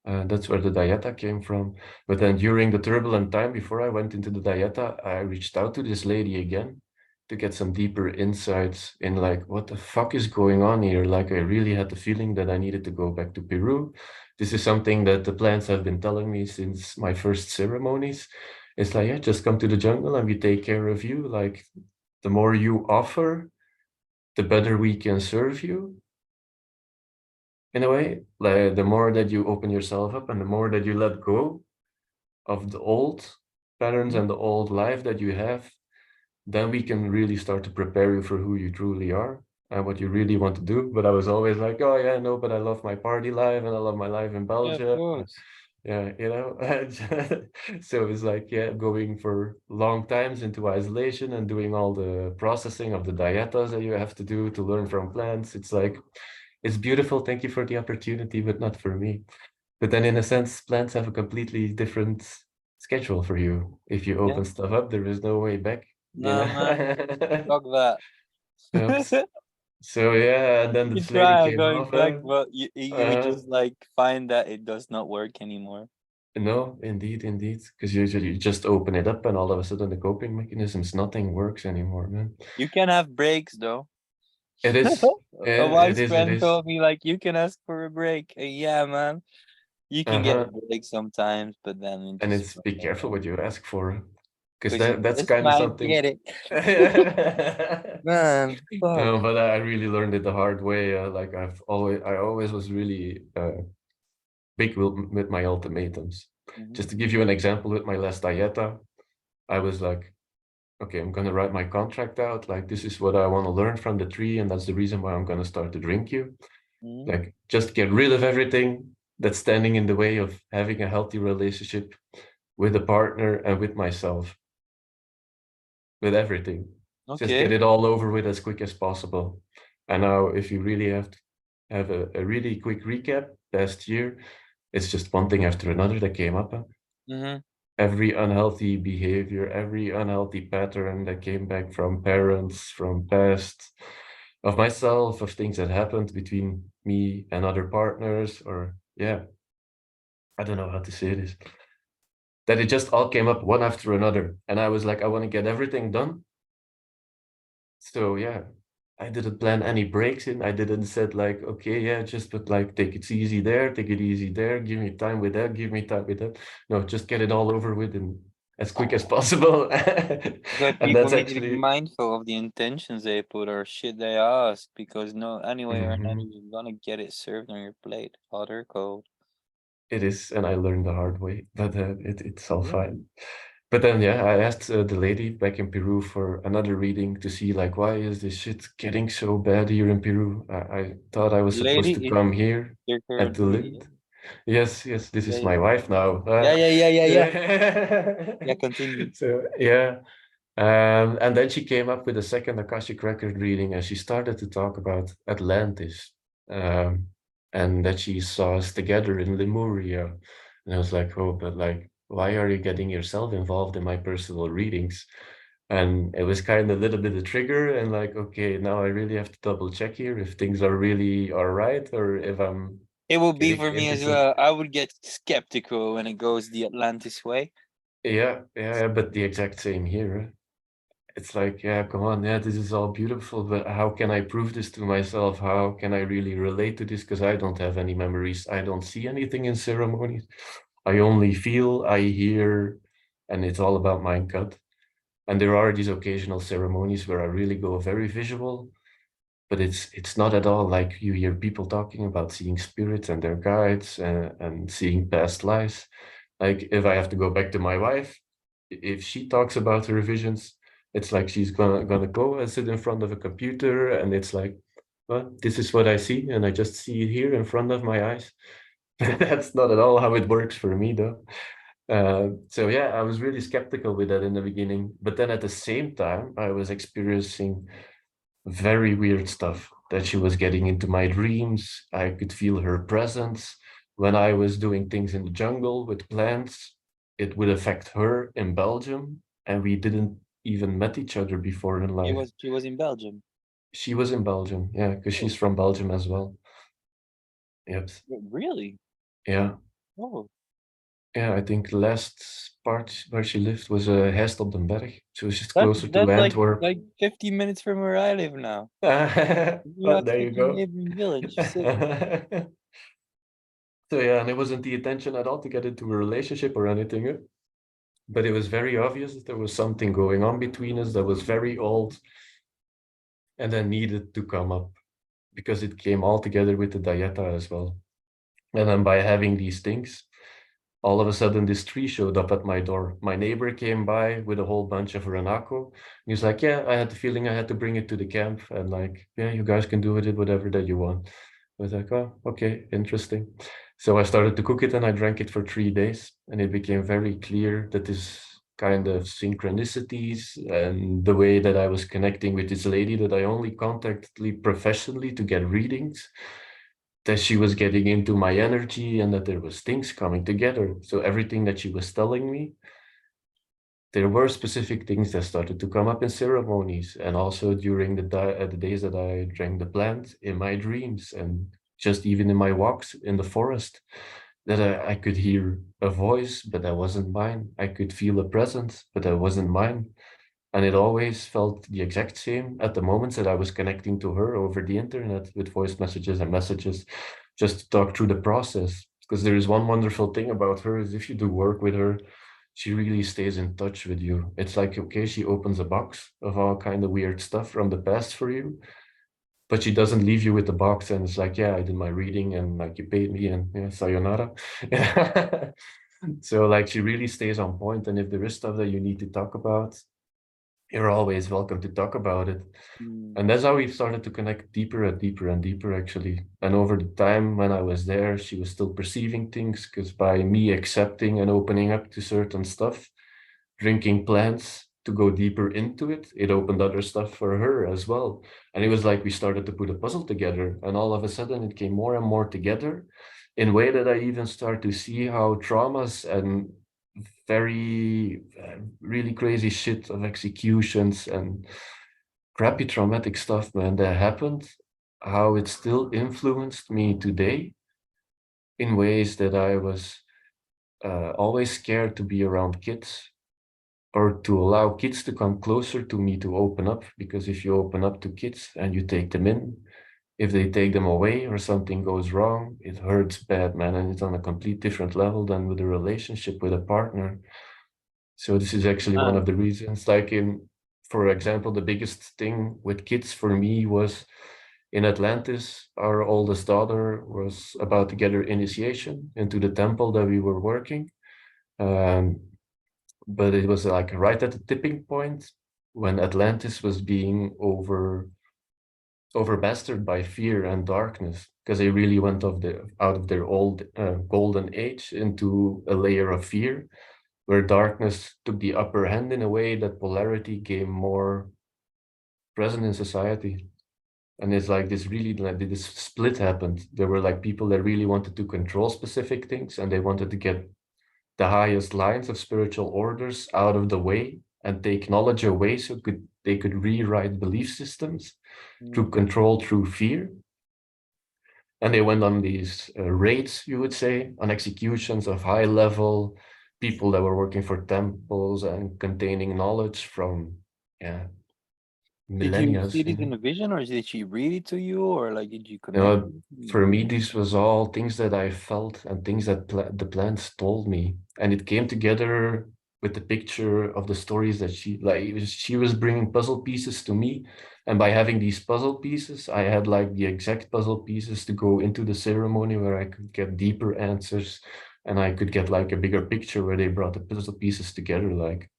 That's where the dieta came from. But then during the turbulent time before I went into the dieta, I reached out to this lady again to get some deeper insights in like what the fuck is going on here. Like I really had the feeling that I needed to go back to Peru. This is something that the plants have been telling me since my first ceremonies. It's like, yeah, just come to the jungle and we take care of you. Like the more you offer, the better we can serve you in a way. Like the more that you open yourself up and the more that you let go of the old patterns Mhm. and the old life that you have, then we can really start to prepare you for who you truly are and what you really want to do. But I was always like, oh yeah, no, but I love my party life and I love my life in Yeah, of Belgium. course. Yeah, so it's like, yeah, going for long times into isolation and doing all the processing of the dietas that you have to do to learn from plants. It's like, it's beautiful. Thank you for the opportunity, but not for me. But then, in a sense, plants have a completely different schedule for you. If you Yeah. open stuff up, there is no way back. You No, man. know? Fuck that. Yep. So yeah, and then You this lady try came going back, over. but you would Uh, just like find that it does not work anymore. no, indeed, because usually you just open it up, and all of a sudden the coping mechanisms, nothing works anymore, man. You can have breaks though. It is, A it wise is, it friend is. told me like you can ask for a break. Yeah, man. You can get a Uh-huh. break sometimes, but then it And just it's be careful what you ask for, because because you that's just kind of might something. get it. Man, fuck. No, but I really learned it the hard way. Like I always was really big with my ultimatums. Hmm. Just to give you an example, with my last dieta, I was like, okay, I'm gonna write my contract out. Like this is what I want to learn from the tree, and that's the reason why I'm gonna start to drink you. Hmm. Like just get rid of everything that's standing in the way of having a healthy relationship with a partner and with myself, with everything. Just get Okay. it all over with as quick as possible. And now, if you really have to have a really quick recap, past year, it's just one thing after another that came up. Hmm. Every unhealthy behavior, every unhealthy pattern that came back from parents, from past, of myself, of things that happened between me and other partners, or yeah, I don't know how to say this. That it just all came up one after another. And I was like, I want to get everything done. So yeah, I didn't plan any breaks in. I didn't said like, okay, yeah, just but like take it easy there, take it easy there, give me time with that, give me time with that. No, just get it all over with and as quick as possible. But And people that's need to be actually mindful of the intentions they put or shit they ask because no, anyway or another, mhm, you're gonna get it served on your plate, hot or cold. it is, and I learned the hard way, but it's all Yeah. fine. But then, yeah, I asked the lady back in Peru for another reading to see, like, why is this shit getting so bad here in Peru? I thought I was supposed to Lady is come here your and current to lady. live. Yeah, Yes, yes, this is my yeah, wife now. yeah, yeah, yeah, yeah, yeah. Yeah, Yeah. continue. So, yeah. And then she came up with a second Akashic record reading and she started to talk about Atlantis. Um, and that she saw us together in Lemuria. And I was like, oh, but like, why are you getting yourself involved in my personal readings? And it was kind of a little bit of trigger and like, okay, now I really have to double check here if things are really all right or if I'm It will be getting for me as into some. well. I would get skeptical when it goes the Atlantis way. Yeah, yeah, but the exact same here. Huh? It's like, yeah, come on, yeah, this is all beautiful, but how can I prove this to myself? How can I really relate to this? Because I don't have any memories. I don't see anything in ceremonies. I only feel, I hear, and it's all about my gut. And there are these occasional ceremonies where I really go very visual, but it's not at all like you hear people talking about seeing spirits and their guides and seeing past lives. Like if I have to go back to my wife, if she talks about her visions, it's like she's gonna go and sit in front of a computer and it's like, well, this is what I see, and I just see it here in front of my eyes. That's not at all how it works for me, though. So yeah, I was really skeptical with that in the beginning, but then at the same time, I was experiencing very weird stuff that she was getting into my dreams. I could feel her presence when I was doing things in the jungle with plants. It would affect her in Belgium, and we didn't even met each other before in life. She was in Belgium. She was in Belgium, yeah, because she's Oh, from Belgium as well. Yep. really? Yeah. Oh, Yeah, I think the last part where she lived was Hest op den Berg. So it's just that's closer to that's Antwerp. like 15 minutes from where I live now. You Well, have there you such a go. neighboring village. Sick. So yeah, and it wasn't the intention at all to get into a relationship or anything, but it was very obvious that there was something going on between us that was very old and then needed to come up because it came all together with the dieta as well. And then by having these things, all of a sudden this tree showed up at my door. My neighbor came by with a whole bunch of Renako. He's like, yeah, I had the feeling I had to bring it to the camp and like, yeah, you guys can do with it whatever that you want. I was like, oh, okay, interesting. So I started to cook it and I drank it for 3 days. And it became very clear that this kind of synchronicities and the way that I was connecting with this lady that I only contacted professionally to get readings, that she was getting into my energy and that there was things coming together. So everything that she was telling me, there were specific things that started to come up in ceremonies and also during the days that I drank the plant in my dreams and just even in my walks in the forest, that I could hear a voice, but that wasn't mine. I could feel a presence, but that wasn't mine. And it always felt the exact same at the moments that I was connecting to her over the internet with voice messages and messages, just to talk through the process. Because there is one wonderful thing about her is if you do work with her, she really stays in touch with you. It's like, okay, she opens a box of all kind of weird stuff from the past for you, but she doesn't leave you with the box and it's like, yeah, I did my reading and like you paid me and yeah, sayonara. So like she really stays on point. And if there is stuff that you need to talk about, you're always welcome to talk about it. Mm. And that's how we started to connect deeper and deeper and deeper, actually. And over the time when I was there, she was still perceiving things because by me accepting and opening up to certain stuff, drinking plants to go deeper into it, it opened other stuff for her as well. And it was like we started to put a puzzle together, and all of a sudden it came more and more together in a way that I even start to see how traumas and very really crazy shit of executions and crappy traumatic stuff, man, that happened, how it still influenced me today in ways that I was always scared to be around kids or to allow kids to come closer to me to open up. Because if you open up to kids and you take them in, if they take them away or something goes wrong, it hurts bad, man. And it's on a complete different level than with a relationship with a partner. So this is actually one of the reasons, like for example, the biggest thing with kids for me was in Atlantis, our oldest daughter was about to get her initiation into the temple that we were working. Um, but it was like right at the tipping point when Atlantis was being overmastered by fear and darkness, because they really went out of their old golden age into a layer of fear, where darkness took the upper hand in a way that polarity became more present in society. And it's like this really, like this split happened. There were like people that really wanted to control specific things, and they wanted to get the highest lines of spiritual orders out of the way and take knowledge away so they could rewrite belief systems through Mm. control, through fear. And they went on these raids, you would say, on executions of high level people that were working for temples and containing knowledge from, yeah, Did you millennia, see you this know. in a vision, or did she read it to you, or like did you You connect know, it? for me, this was all things that I felt and things that the plants told me. And it came together with the picture of the stories that she was bringing puzzle pieces to me. And by having these puzzle pieces, I had like the exact puzzle pieces to go into the ceremony where I could get deeper answers and I could get like a bigger picture where they brought the puzzle pieces together, like,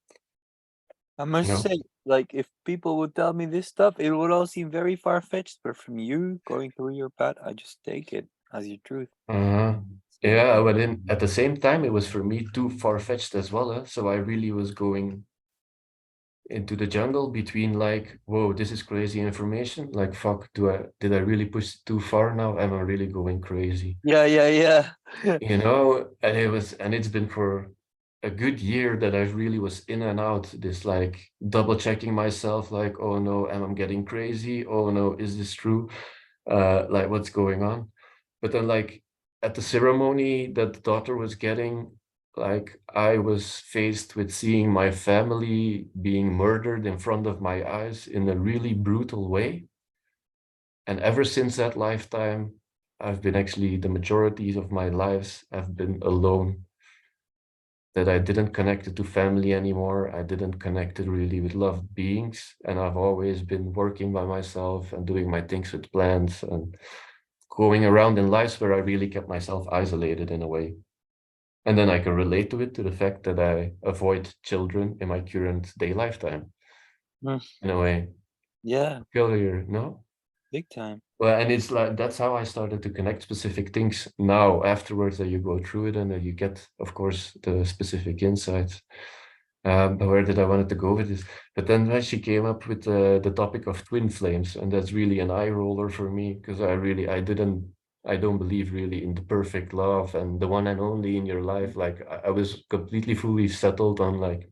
I you must know. say, like, if people would tell me this stuff, it would all seem very far-fetched, but from you going through your path, I just take it as your truth. Uh-huh. So, Yeah, but then at the same time, it was for me too far-fetched as well. So I really was going into the jungle between like, whoa, this is crazy information. Like, fuck, did I really push it too far now? Am I really going crazy? yeah, yeah, yeah. You know, and it's been for a good year that I really was in and out, this like double checking myself, like, oh no, am I getting crazy? Oh no, is this true? Like what's going on? But then like at the ceremony that the daughter was getting, like I was faced with seeing my family being murdered in front of my eyes in a really brutal way. And ever since that lifetime, I've been actually the majority of my lives have been alone, that I didn't connect it to family anymore. I didn't connect it really with loved beings. And I've always been working by myself and doing my things with plants and going around in lives where I really kept myself isolated in a way. And then I can relate to it, to the fact that I avoid children in my current day lifetime, Mm, in a way. yeah, Failure, no? big time. Well, and it's like that's how I started to connect specific things now afterwards that you go through it and that you get, of course, the specific insights. But where did I wanted to go with this? But then when she came up with the topic of twin flames, and that's really an eye roller for me because I don't believe really in the perfect love and the one and only in your life. Like I was completely fully settled on like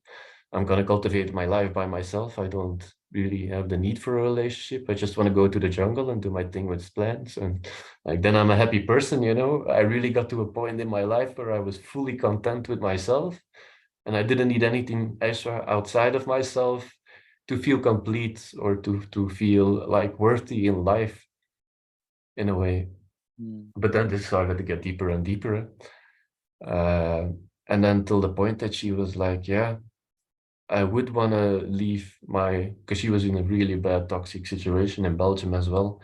I'm gonna cultivate my life by myself. I don't really have the need for a relationship. I just want to go to the jungle and do my thing with plants, and like then I'm a happy person, you know. I really got to a point in my life where I was fully content with myself, and I didn't need anything extra outside of myself to feel complete or to feel like worthy in life in a way. Mm. But then this started to get deeper and deeper. Uh, and then till the point that she was like, yeah, I would want to leave because she was in a really bad toxic situation in Belgium as well.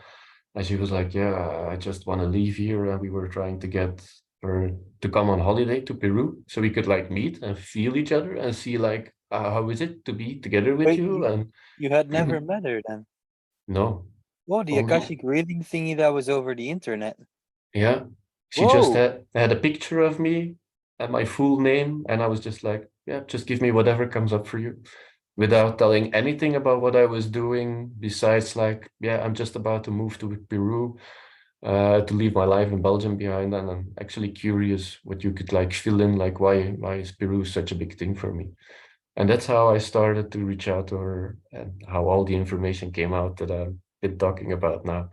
And she was like, yeah, I just want to leave here. And we were trying to get her to come on holiday to Peru so we could like meet and feel each other and see like, how is it to be together with Wait, you? And you had never met her then? no, Oh, the only, Akashic reading thingy that was over the internet. yeah, she just Whoa! had a picture of me and my full name. And I was just like, yeah, just give me whatever comes up for you, without telling anything about what I was doing besides like, yeah, I'm just about to move to Peru, to leave my life in Belgium behind, and I'm actually curious what you could like fill in, like why is Peru such a big thing for me? And that's how I started to reach out to her, and how all the information came out that I've been talking about now.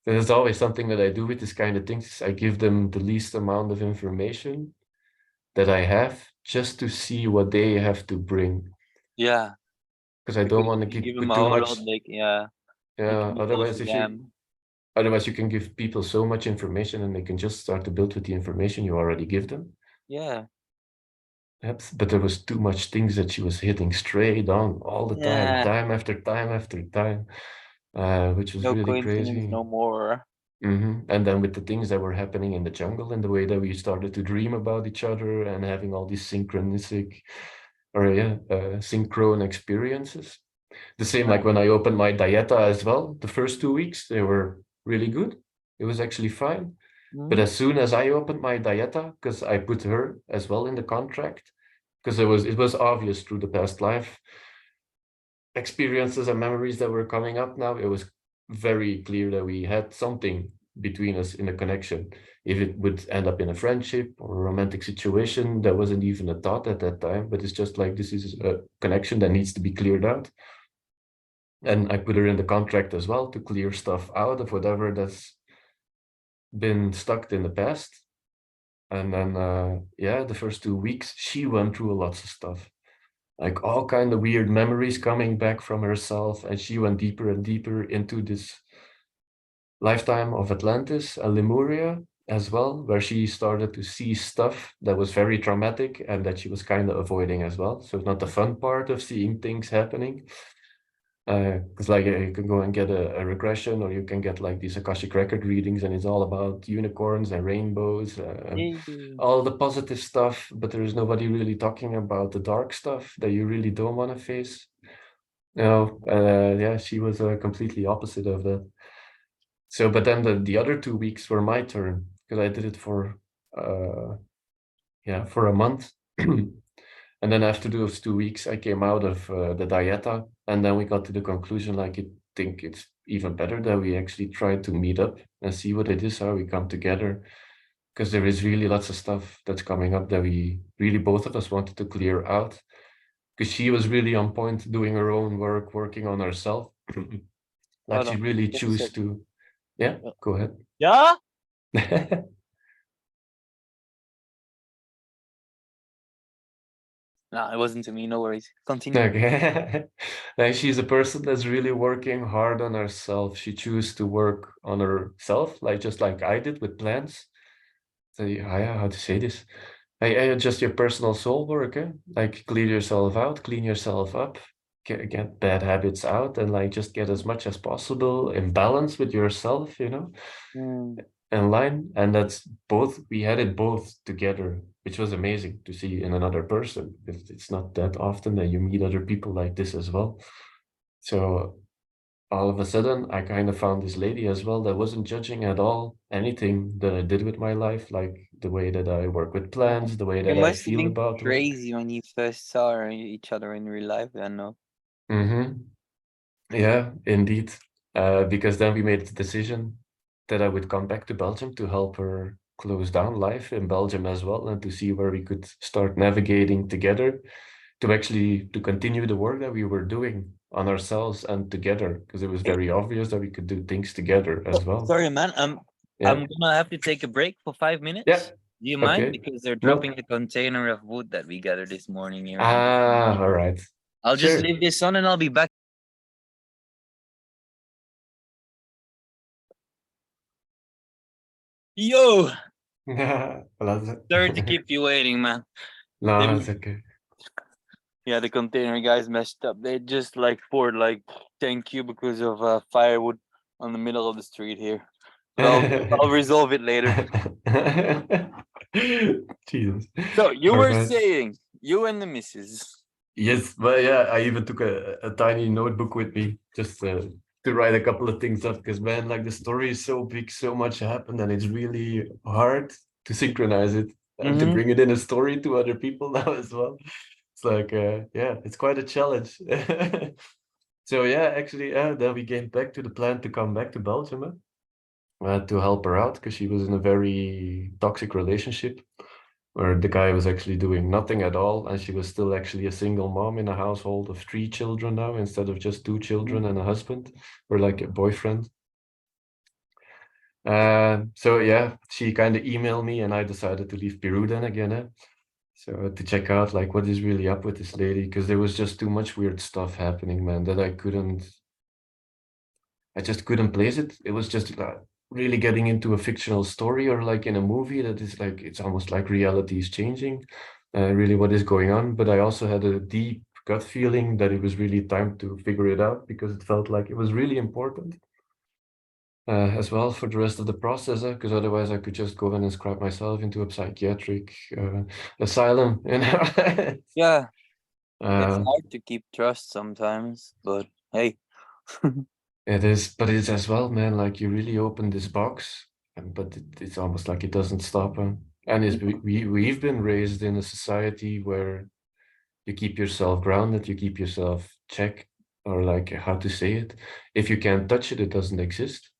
There's always something that I do with this kind of things. I give them the least amount of information that I have just to see what they have to bring, Yeah, because I don't because want if to you give them put a too whole lot, much. like, yeah, they can Yeah, be full of scam. otherwise you can give people so much information and they can just start to build with the information you already give them. Yeah, Yep. But there was too much things that she was hitting straight on all the time, yeah. time after time after time, which was No really coincidence, crazy. no more. And then with the things that were happening in the jungle and the way that we started to dream about each other and having all these synchronistic or yeah, synchrone experiences. The same like Right. when I opened my dieta as well. The first 2 weeks, they were really good. It was actually fine. But Mhm. as soon as I opened my dieta, because I put her as well in the contract, because it was obvious through the past life experiences and memories that were coming up now, it was very clear that we had something between us in a connection. If it would end up in a friendship or a romantic situation, that wasn't even a thought at that time, but it's just like this is a connection that needs to be cleared out. And I put her in the contract as well to clear stuff out of whatever that's been stuck in the past. And then, yeah, the first 2 weeks, she went through lots of stuff, like all kind of weird memories coming back from herself. And she went deeper and deeper into this lifetime of Atlantis and Lemuria as well, where she started to see stuff that was very traumatic and that she was kind of avoiding as well. So not the fun part of seeing things happening. Because like you can go and get a regression, or you can get like these Akashic record readings, and it's all about unicorns and rainbows and Yeah. all the positive stuff, but there is nobody really talking about the dark stuff that you really don't want to face. No, yeah, she was completely opposite of that. So, but then the other 2 weeks were my turn because I did it for yeah, for a month. And then after those 2 weeks, I came out of the dieta, and then we got to the conclusion, like, I think it's even better that we actually try to meet up and see what it is, how we come together, because there is really lots of stuff that's coming up that we really, both of us wanted to clear out, because she was really on point doing her own work, working on herself. Like Hold she on. really Just a chose second. to, yeah, go ahead. Yeah? No, it wasn't to me. No worries. Continue. Okay. Like she's a person that's really working hard on herself. She chooses to work on herself, like just like I did with plants. So yeah, how to say this? I just your personal soul work, eh? Like clear yourself out, clean yourself up, get bad habits out, and like just get as much as possible in balance with yourself, Mm. in line. And that's both, we had it both together, which was amazing to see in another person, because it's not that often that you meet other people like this as well. So all of a sudden I kind of found this lady as well that wasn't judging at all anything that I did with my life, like the way that I work with plants, the way You that I must have feel been about work. crazy when you first saw each other in real life, then, no? Mm-hmm. Yeah, indeed. Because then we made the decision that I would come back to Belgium to help her close down life in Belgium as well, and to see where we could start navigating together to actually to continue the work that we were doing on ourselves and together, because it was Eh, very obvious that we could do things together as well. Sorry, man. Yeah. I'm gonna have to take a break for five Yeah. minutes. Do you mind? Okay. Because they're dropping No. the container of wood that we gathered this morning here. Ah, all right. I'll just Sure. leave this on and I'll be back. Yo, sorry to keep you waiting, man. No, They, it's okay. yeah, the container guys messed up. They just like poured like 10 cubicles of firewood on the middle of the street here. But I'll resolve it later. Jesus. So you All were right. saying you and the missus. Yes, but yeah, I even took a tiny notebook with me just to write a couple of things up, because man, like the story is so big, so much happened, and it's really hard to synchronize it and to Mm-hmm. bring it in a story to other people now as well. It's like, yeah, it's quite a challenge. So yeah, actually, then we came back to the plan to come back to Belgium to help her out, because she was in a very toxic relationship where the guy was actually doing nothing at all, and she was still actually a single mom in a household of 3 children now, instead of just 2 children and a husband, or like a boyfriend. So yeah, she kind of emailed me, and I decided to leave Peru then again. So to check out like what is really up with this lady, because there was just too much weird stuff happening, man, that I just couldn't place it. It was just really getting into a fictional story, or like in a movie that is like, it's almost like reality is changing, really what is going on. But I also had a deep gut feeling that it was really time to figure it out, because it felt like it was really important as well for the rest of the process, because otherwise I could just go in and scrap myself into a psychiatric asylum. Yeah. It's Uh, hard to keep trust sometimes, but hey. it is, but it's as well, man, like you really open this box, but it's almost like it doesn't stop. And it's, we've been raised in a society where you keep yourself grounded, you keep yourself checked, or like how to say it. If you can't touch it, it doesn't exist.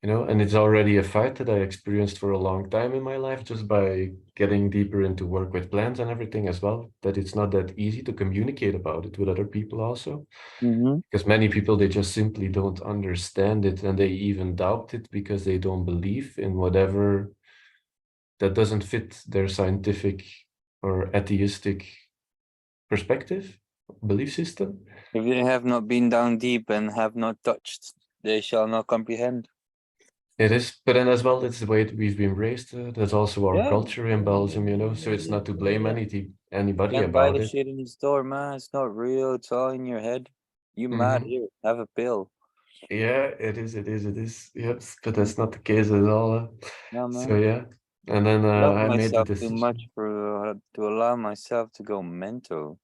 You know, and it's already a fight that I experienced for a long time in my life just by getting deeper into work with plants and everything as well, that it's not that easy to communicate about it with other people also. Mm-hmm. Because many people, they just simply don't understand it and they even doubt it because they don't believe in whatever that doesn't fit their scientific or atheistic perspective, belief system. If they have not been down deep and have not touched, they shall not comprehend. It is, but then as well, it's the way that we've been raised. That's also our Yeah, culture in Belgium, you know. So it's yeah, not to blame yeah. anybody Can't buy about the it. shit in the store, man. It's not real. It's all in your head. You mad Hmm. here? Have a pill. Yeah, it is, it is, it is. Yes, but Mm. that's not the case at all. No, So man. yeah, and then Love I made the myself too decision. much for to allow myself to go mental.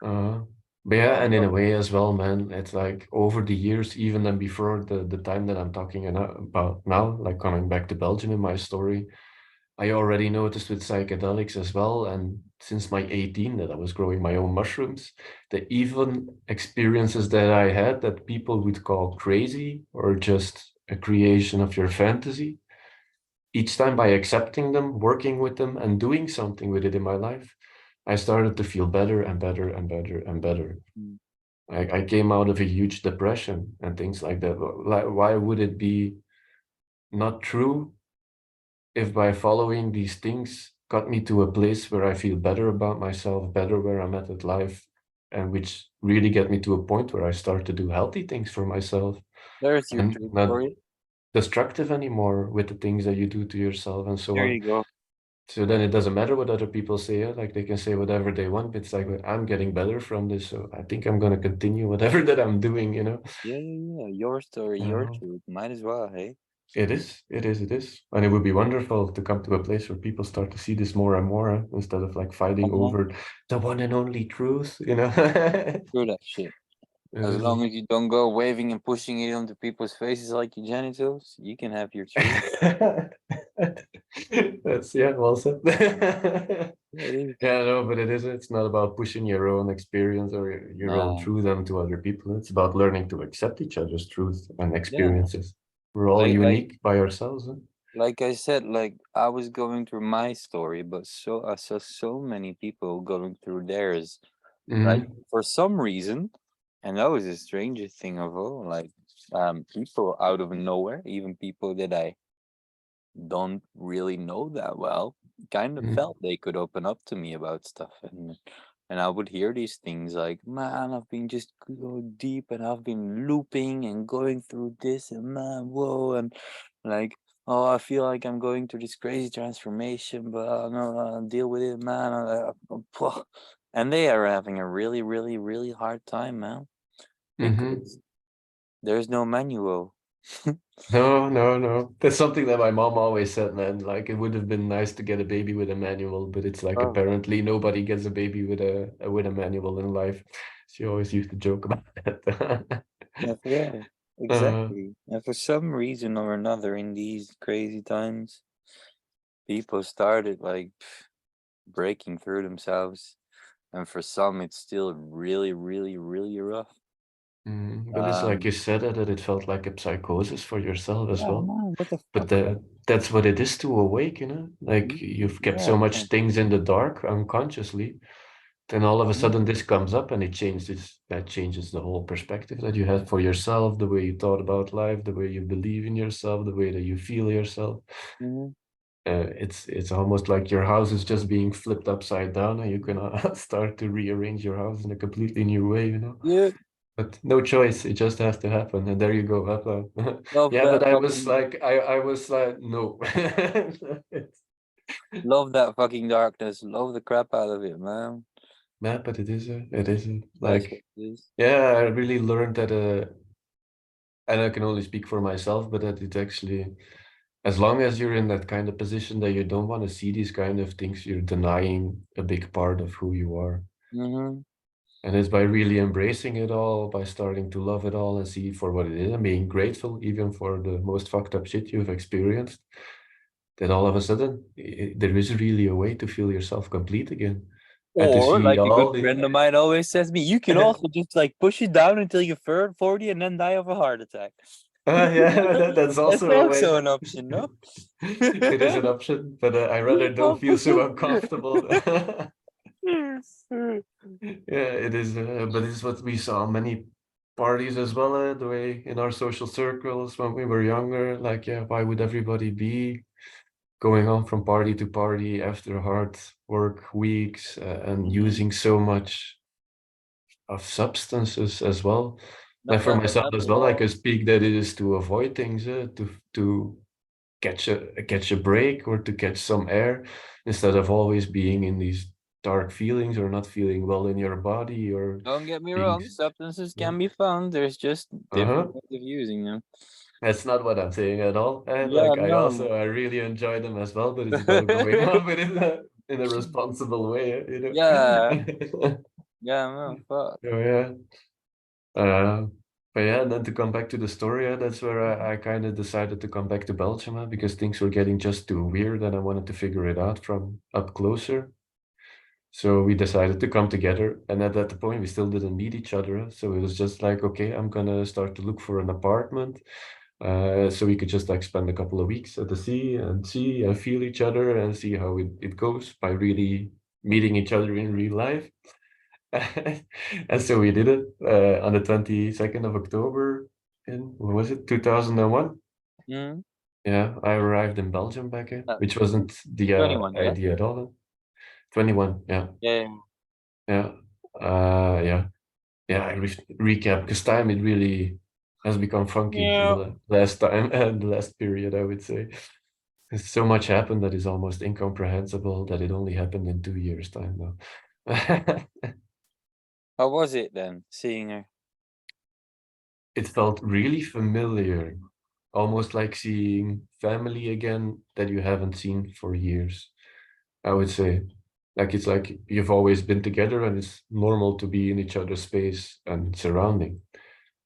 Uh, but I yeah, and in love. a way as well, man, it's like over the years, even then before the time that I'm talking about now, like coming back to Belgium in my story, I already noticed with psychedelics as well, and since my 18 that I was growing my own mushrooms, the even experiences that I had that people would call crazy or just a creation of your fantasy, each time by accepting them, working with them, and doing something with it in my life, I started to feel better and better and better and better. Mm. I came out of a huge depression and things like that. Like, why would it be not true if by following these things got me to a place where I feel better about myself, better where I'm at life, and which really get me to a point where I start to do healthy things for myself There's your and truth not story. destructive anymore with the things that you do to yourself and so There on. you go. So then it doesn't matter what other people say, like they can say whatever they want, but it's like "Well, I'm getting better from this, so I think I'm gonna continue whatever that I'm doing, you know. Yeah, yeah, yeah. Your story, your Uh, truth. Might as well, hey? it is, it is, it is. And it would be wonderful to come to a place where people start to see this more and more instead of like fighting Uh-huh. over the one and only truth, you know. Screw that shit. It As is. long as you don't go waving and pushing it onto people's faces like your genitals, you can have your truth. That's yeah, well said. Yeah, it is. Yeah, no, but it is. It's not about pushing your own experience or your own Nah. truth onto other people. It's about learning to accept each other's truth and Yeah. experiences. We're all Like unique by ourselves. Huh? like I said, like I was going through my story, but so I saw so many people going through theirs. Like Hmm. for some reason, and that was the strangest thing of all, like people out of nowhere, even people that I don't really know that well, kind of Hmm. felt they could open up to me about stuff, and I would hear these things like, "Man, I've been just going deep, and I've been looping and going through this, and man, whoa," and like, "Oh, I feel like I'm going through this crazy transformation, but I don't know how to deal with it, man." And they are having a really, really, really hard time, man, Hmm. because there's no manual. No, no, no. That's something that my mom always said, man. Like it would have been nice to get a baby with a manual, but it's like Oh. apparently nobody gets a baby with a manual in life. She always used to joke about that. Yeah, uh, exactly. And for some reason or another, in these crazy times, people started like breaking through themselves, and for some, it's still really, really, really rough. but it's like you Um, said that it felt like a psychosis for yourself as yeah, well. man, what the But fuck? Like, that's what it is to awake, you know? Like you've kept yeah, so much man. things in the dark unconsciously. Then all of a Mhm, sudden this comes up and that changes the whole perspective that you had for yourself, the way you thought about life, the way you believe in yourself, the way that you feel yourself. mhm. It's almost like your house is just being flipped upside down and you can start to rearrange your house in a completely new way, you know. Yeah, But no choice, it just has to happen, and there you go. love Yeah, that but fucking, I was like, no. love that fucking darkness. Love the crap out of it, man. Yeah, but it is That's what like, it is. yeah, I really learned that, and I can only speak for myself, but that it's actually, as long as you're in that kind of position that you don't want to see these kind of things, you're denying a big part of who you are. Mm-hmm. And it's by really embracing it all, by starting to love it all and see it for what it is, and being grateful even for the most fucked up shit you've experienced, that all of a sudden there is really a way to feel yourself complete again. And to Or see like a good all the friend of mine always says me, you can also just like push it down until you're 40 and then die of a heart attack. yeah, that's That's also a way. also an option, no? It is an option, but I rather don't feel so uncomfortable. Yeah, it is, but it's what we saw many parties as well, the way in our social circles when we were younger. Like, yeah, why would everybody be going on from party to party after hard work weeks and Mhm. using so much of substances as well? And Not for that myself not as at well, I can all. speak that it is to avoid things, to catch a break or to catch some air instead of always being in these dark feelings or not feeling well in your body or Don't get me being wrong, substances yeah. can be fun. There's just Uh-huh. different ways of using them. That's not what I'm saying at all. And Yeah, like no. I really enjoy them as well, but it's about going on with it in a responsible way, Yeah, know. yeah, no, fuck. So yeah. Uh, but yeah, and then to come back to the story, that's where I kind of decided to come back to Belgium, because things were getting just too weird and I wanted to figure it out from up closer. So we decided to come together, and at that point we still didn't meet each other. So it was just like, okay, I'm gonna start to look for an apartment, so we could just like spend a couple of weeks at the sea and see and feel each other and see how it goes by really meeting each other in real life. And so we did it on the 22nd of October in, what was it, 2001? Mm, Yeah, I arrived in Belgium back in, uh, which wasn't the 21, yeah? idea at all. 21, yeah, Yeah, yeah, yeah. Yeah, I recap because time it really has become funky in the yeah. last time and the last period, I would say. There's so much happened that is almost incomprehensible that it only happened in 2 years' time now. How was it then, seeing her? It felt really familiar, almost like seeing family again that you haven't seen for years, I would say. Like it's like you've always been together and it's normal to be in each other's space and surrounding,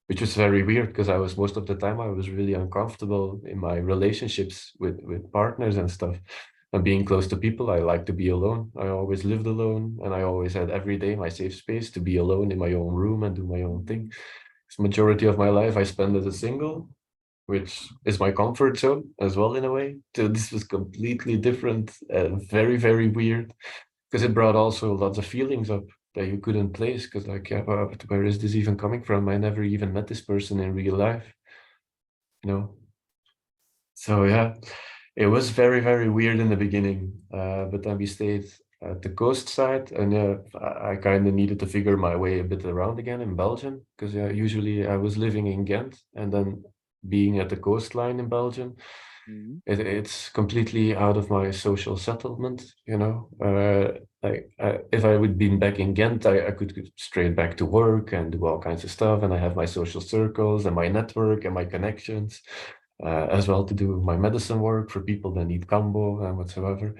which was very weird because I was most of the time I was really uncomfortable in my relationships with partners and stuff. And being close to people, I like to be alone. I always lived alone, and I always had every day my safe space to be alone in my own room and do my own thing. The majority of my life I spent as a single, which is my comfort zone as well in a way. So this was completely different, very, very weird, because it brought also lots of feelings up that you couldn't place. Because like, yeah, where is this even coming from? I never even met this person in real life, you know. So yeah, it was very, very weird in the beginning, but then we stayed at the coast side, and I kind of needed to figure my way a bit around again in Belgium, because usually I was living in Ghent, and then being at the coastline in Belgium, Mhm. it's completely out of my social settlement, you know. Like if I would been back in Ghent, I could go straight back to work and do all kinds of stuff, and I have my social circles and my network and my connections, as well to do my medicine work for people that need combo and whatsoever.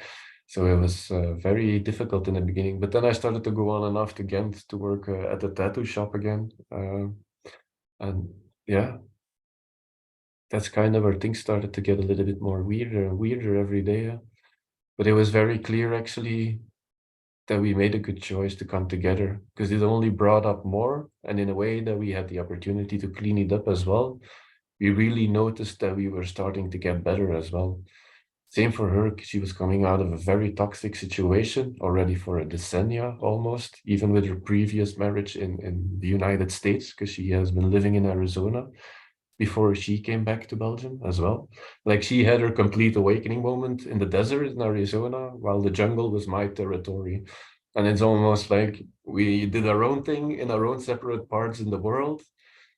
So it was very difficult in the beginning, but then I started to go on and off to Ghent to work at a tattoo shop again, and yeah, that's kind of where things started to get a little bit more weirder and weirder every day. But it was very clear actually that we made a good choice to come together, because it only brought up more, and in a way that we had the opportunity to clean it up as well. We really noticed that we were starting to get better as well. Same for her, 'cause she was coming out of a very toxic situation already for a decennia almost, even with her previous marriage in the United States, because she has been living in Arizona before she came back to Belgium as well. Like she had her complete awakening moment in the desert in Arizona, while the jungle was my territory. And it's almost like we did our own thing in our own separate parts in the world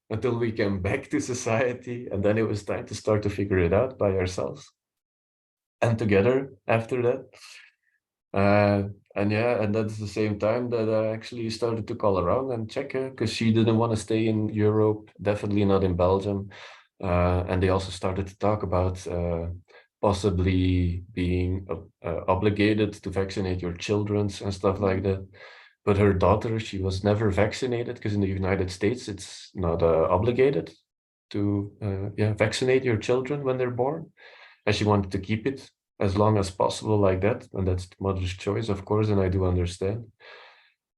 until we came back to society. And then it was time to start to figure it out by ourselves and together after that. Uh, and yeah, and that's the same time that I actually started to call around and check her because she didn't want to stay in Europe, definitely not in Belgium. And they also started to talk about possibly being obligated to vaccinate your children and stuff like Mhm. that. but her daughter, she was never vaccinated because in the United States, it's not obligated to vaccinate your children when they're born. And she wanted to keep it as long as possible like that. And that's the mother's choice, of course, and I do understand.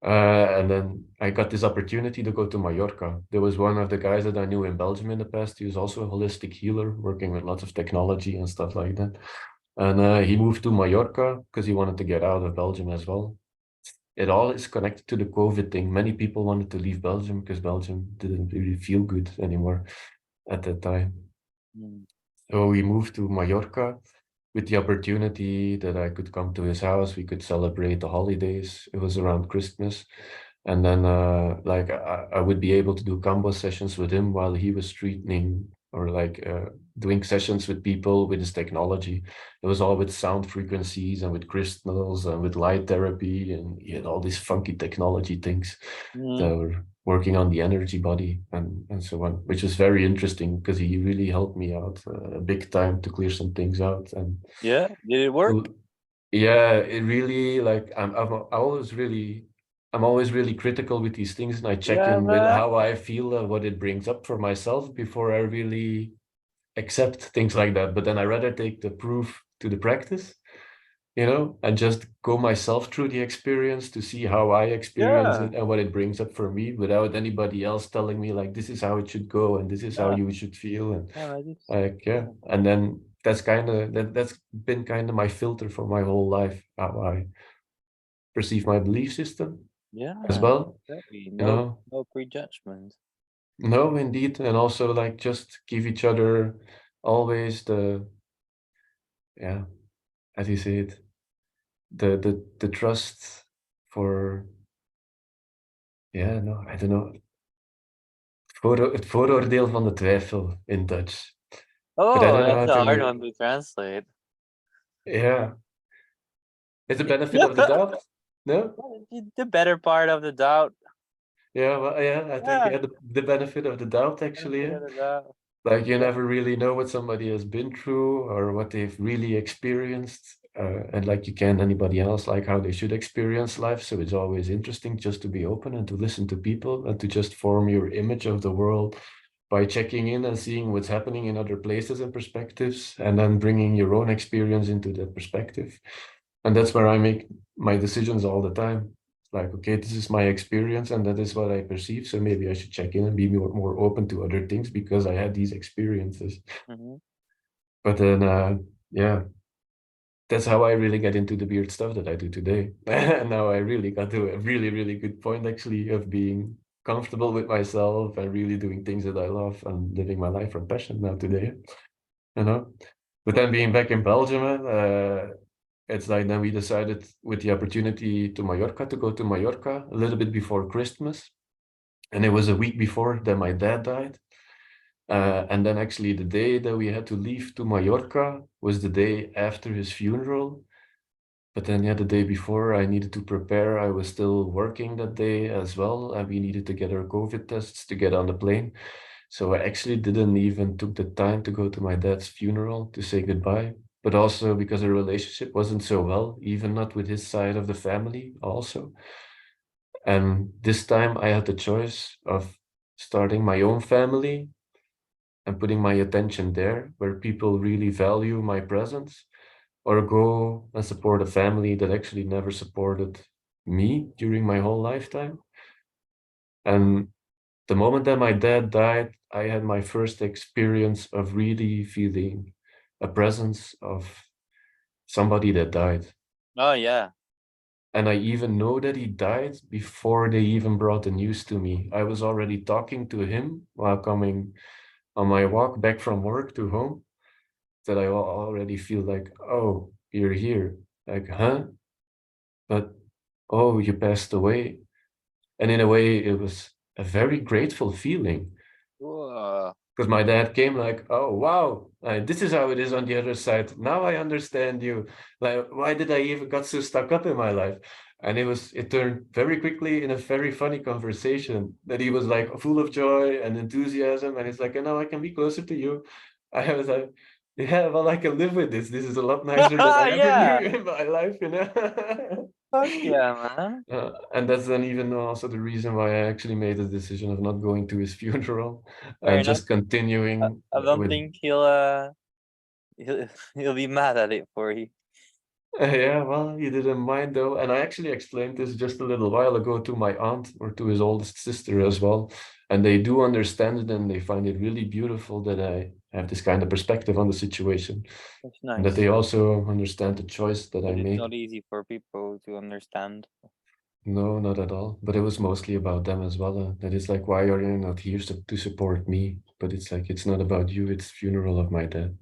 And then I got this opportunity to go to Mallorca. There was one of the guys that I knew in Belgium in the past. He was also a holistic healer, working with lots of technology and stuff like that. And he moved to Mallorca because he wanted to get out of Belgium as well. It all is connected to the COVID thing. Many people wanted to leave Belgium because Belgium didn't really feel good anymore at that time. Mm. So we moved to Mallorca with the opportunity that I could come to his house. We could celebrate the holidays. It was around Christmas. And then like I would be able to do combo sessions with him while he was treating or like doing sessions with people with his technology. It was all with sound frequencies and with crystals and with light therapy, and he had all these funky technology things that Mm. were working on the energy body and so on, which was very interesting because he really helped me out big time to clear some things out. And Yeah, did it work? yeah, it really like I'm always really critical with these things, and I check Yeah, in with man. how I feel, what it brings up for myself before I really accept things like that. But then I rather take the proof to the practice, and just go myself through the experience to see how I experience Yeah, it and what it brings up for me without anybody else telling me like this is how it should go and this is how yeah, you should feel. And yeah, man, it's like, yeah. cool. And then that's been kind of my filter for my whole life, how I perceive my belief system as Yeah, well, exactly. you No, know. no prejudgment. No, indeed. And also like just give each other always the, yeah, as you say it, the trust for, yeah, no, I don't know. Het vooroordeel van de twijfel in Dutch. But I Oh, don't know that's how a hard to, one to translate. yeah. It's a benefit of the doubt. No? The better part of the doubt. Yeah, well, yeah, I think, Yeah, yeah, the benefit of the doubt, actually, benefit yeah. of the doubt. Like you Yeah. never really know what somebody has been through or what they've really experienced. And like you can anybody else, like how they should experience life. So it's always interesting just to be open and to listen to people and to just form your image of the world by checking in and seeing what's happening in other places and perspectives, and then bringing your own experience into that perspective. And that's where I make my decisions all the time. Like, okay, this is my experience and that is what I perceive. So maybe I should check in and be more open to other things because I had these experiences. Hmm. But then, yeah, that's how I really get into the weird stuff that I do today. And now I really got to a really, really good point, actually, of being comfortable with myself and really doing things that I love and living my life from passion now today, you know. But then being back in Belgium, it's like then we decided with the opportunity to Mallorca to go to Mallorca a little bit before Christmas. And it was a week before that my dad died. And then actually the day that we had to leave to Mallorca was the day after his funeral. But then, yeah, the day before I needed to prepare, I was still working that day as well, and we needed to get our COVID tests to get on the plane. So I actually didn't even took the time to go to my dad's funeral to say goodbye, but also because the relationship wasn't so well, even not with his side of the family also. And this time I had the choice of starting my own family and putting my attention there where people really value my presence, or go and support a family that actually never supported me during my whole lifetime. And the moment that my dad died, I had my first experience of really feeling a presence of somebody that died. Oh yeah. And I even know that he died before they even brought the news to me. I was already talking to him while coming on my walk back from work to home, that I already feel like, oh, you're here. Like, huh? But, oh, you passed away. And in a way, it was a very grateful feeling Whoa. because my dad came like, oh, wow, this is how it is on the other side. Now I understand you. Like, why did I even got so stuck up in my life? And it turned very quickly in a very funny conversation that he was like full of joy and enthusiasm. And it's like, and now I can be closer to you. I was like, yeah, well, I can live with this. This is a lot nicer than I ever knew Yeah. in my life, you know? Fuck yeah, man. And that's then even also the reason why I actually made the decision of not going to his funeral Fair and enough. just continuing I don't with. think he'll be mad at it for you. Yeah, well, he didn't mind though. And I actually explained this just a little while ago to my aunt or to his oldest sister as well. And they do understand it and they find it really beautiful that I have this kind of perspective on the situation. That's And that nice. they also understand the choice that I But it's made. not easy for people to understand. No, not at all. But it was mostly about them as well. That is like, why are you not here to support me? But it's like, it's not about you. It's funeral of my dad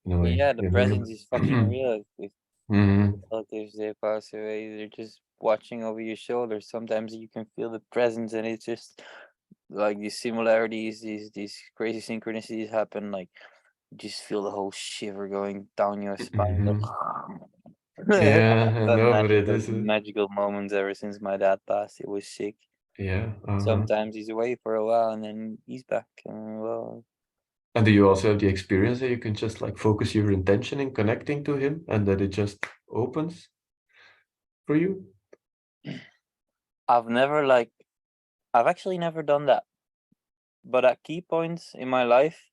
in a way, Yeah, the you presence is fucking know? real. If Mhm. relatives they pass away, they're just watching over your shoulder. Sometimes you can feel the presence, and it's just like these similarities, these crazy synchronicities happen. Like you just feel the whole shiver going down your spine. Like Mhm. Yeah, I know, but it is. magical moments ever since my dad passed. It was sick. Yeah. Uh-huh. Sometimes he's away for a while, and then he's back. And well, And do you also have the experience that you can just like focus your intention in connecting to him and that it just opens for you? I've never like I've actually never done that. But at key points in my life,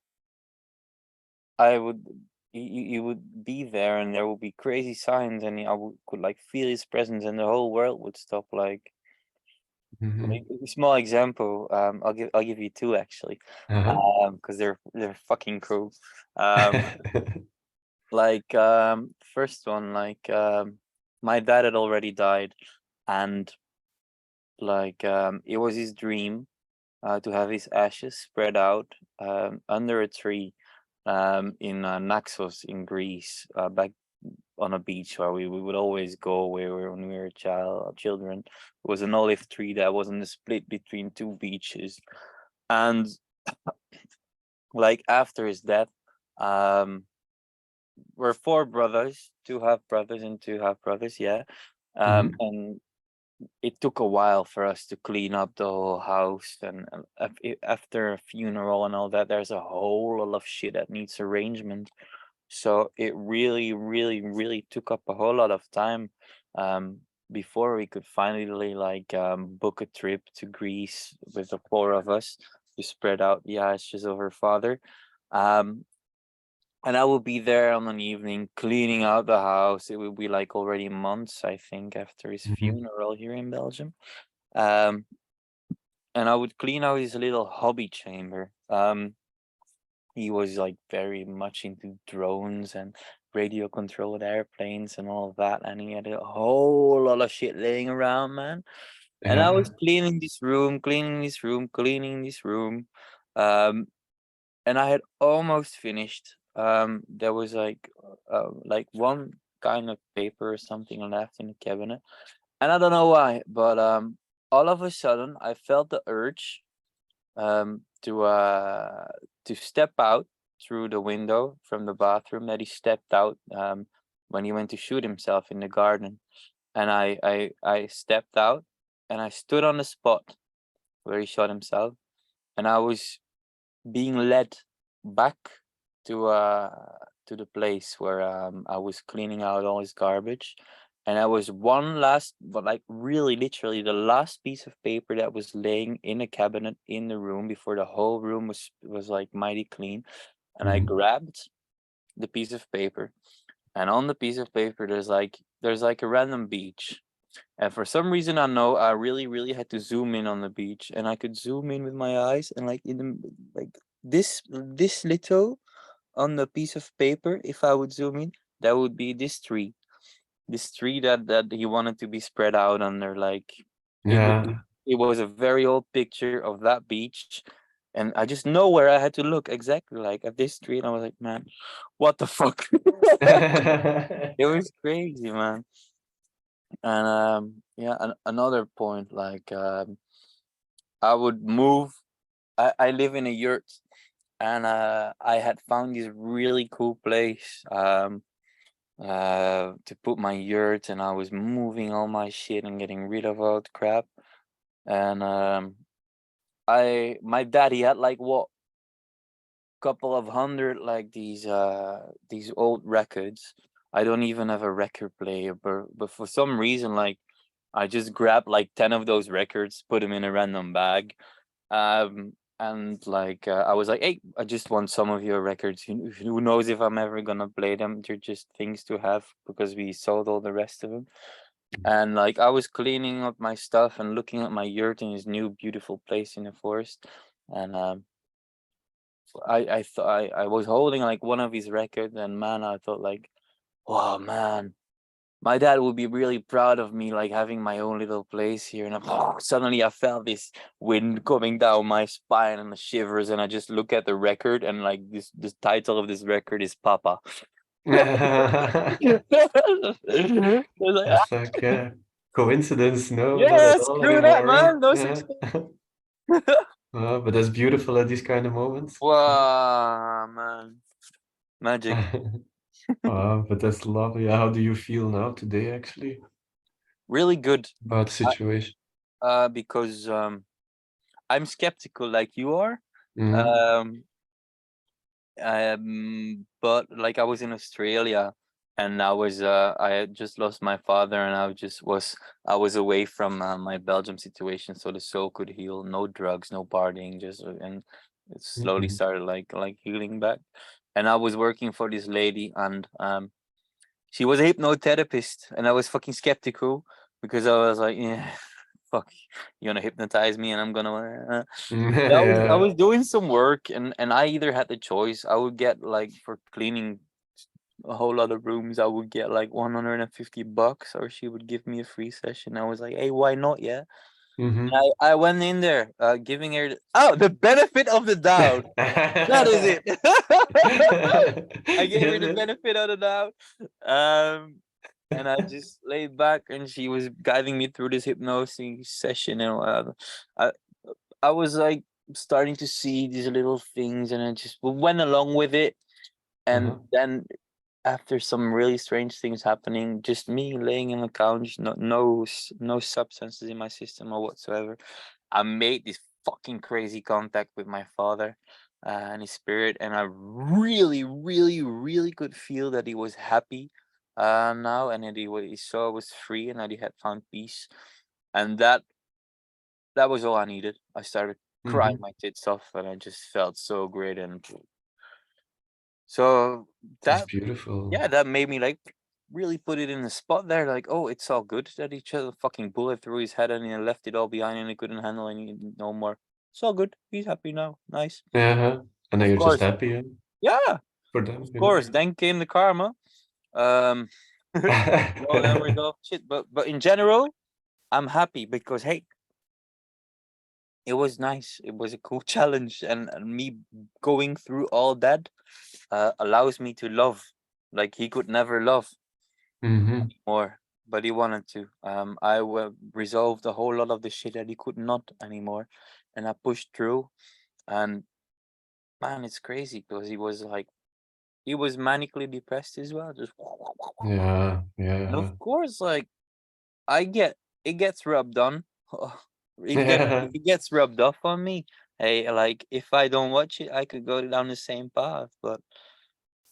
I would he would be there, and there would be crazy signs, and could like feel his presence, and the whole world would stop. Like Hmm. a small example. I'll give you two actually, Uh-huh. because they're fucking cool. Um, first one, my dad had already died, and it was his dream to have his ashes spread out under a tree in Naxos in Greece, back on a beach where we would always go when we were children. It was an olive tree that was in the split between two beaches. And like after his death, um, we're four brothers, two half brothers and two half brothers, yeah. Hmm. And it took a while for us to clean up the whole house, and after a funeral and all that, there's a whole lot of shit that needs arrangement. So it really, really, really took up a whole lot of time um, before we could finally book a trip to Greece with the four of us to spread out the ashes of her father. Um, and I will be there on an evening cleaning out the house. It will be like already months, I think, after his Hmm. funeral here in Belgium. Um, and I would clean out his little hobby chamber. He was like very much into drones and radio controlled airplanes and all of that, and he had a whole lot of shit laying around, man. And I was Yeah. cleaning this room, cleaning this room, cleaning this room, um, and I had almost finished. There was like one kind of paper or something left in the cabinet, and I don't know why, but all of a sudden I felt the urge um, to uh, to step out through the window from the bathroom that he stepped out when he went to shoot himself in the garden. And I stepped out and I stood on the spot where he shot himself, and I was being led back to the place where I was cleaning out all his garbage. And that was one last, but like really literally the last piece of paper that was laying in a cabinet in the room before the whole room was like mighty clean. And I Hmm. grabbed the piece of paper, and on the piece of paper there's like a random beach. And for some reason I know I really, really had to zoom in on the beach, and I could zoom in with my eyes, and like like this little on the piece of paper, if I would zoom in, that would be this tree. This tree that he wanted to be spread out under. Like it w- it, Yeah. it was a very old picture of that beach, and I just know where I had to look exactly, like at this tree, and I was like, man, what the fuck? It was crazy, man. And yeah, another point, I would move. I live in a yurt, and I had found this really cool place to put my yurt, and I was moving all my shit and getting rid of all the crap. And I my daddy had like what couple of hundred like these old records. I don't even have a record player, but for some reason, like I just grabbed like 10 of those records, put them in a random bag. And like I was like, hey, I just want some of your records. Who knows if I'm ever gonna play them? They're just things to have because we sold all the rest of them. And like I was cleaning up my stuff and looking at my yurt in this new beautiful place in the forest. And I thought I was holding like one of his records, and man, I thought like, oh man, my dad would be really proud of me, like having my own little place here. And suddenly I felt this wind coming down my spine and the shivers. And I just look at the record, and like this title of this record is Papa. I was like, It's like, yeah, coincidence? No, not yeah, at all screw that, anymore. man. No such Yeah. thing. But that's beautiful at these kind of moments. Wow, man, magic. But that's lovely. How do you feel now today, actually, Really good. about the situation? Because I'm skeptical like you are. Mm-hmm. Um, but like I was in Australia, and I had just lost my father, and I was away from my Belgium situation, so the soul could heal. No drugs, no partying, just and it slowly Mm-hmm. started like healing back. And I was working for this lady, and she was a hypnotherapist, and I was fucking skeptical because I was like, yeah, fuck, you gonna hypnotize me, and I'm gonna. But I Yeah. was doing some work, and I either had the choice. I would get like for cleaning a whole lot of rooms, I would get like $150, or she would give me a free session. I was like, hey, why not? Yeah. Mm-hmm. And I went in there, giving her the benefit of the doubt. That is it. I gave her the Yes. benefit of the doubt. Um, and I just laid back, and she was guiding me through this hypnosis session, and I I was like starting to see these little things, and I just went along with it. And Uh-huh. then after some really strange things happening, just me laying on the couch, no substances in my system or whatsoever, I made this fucking crazy contact with my father and his spirit, and I really, really, really could feel that he was happy now, and that he saw I was free, and that he had found peace, and that was all I needed. I started crying Mm-hmm. my tits off, and I just felt so great, and so That's that beautiful. yeah, that made me like really put it in the spot there. Like, oh, it's all good that each other fucking bullet through his head, and he left it all behind, and he couldn't handle any no more. It's all good. He's happy now. Nice. Yeah. And now Of you're just course. happy, Yeah, for of them, course. Then came the karma. Um, all yeah. unresolved shit. But in general, I'm happy because hey, it was nice. It was a cool challenge, and me going through all that allows me to love like he could never love Mm-hmm. more, but he wanted to. Resolved a whole lot of the shit that he could not anymore, and I pushed through. And man, it's crazy because he was manically depressed as well. Just Yeah. and of Yeah. course, like I get it gets rubbed on. Yeah. It gets rubbed off on me. Hey, like if I don't watch it, I could go down the same path, but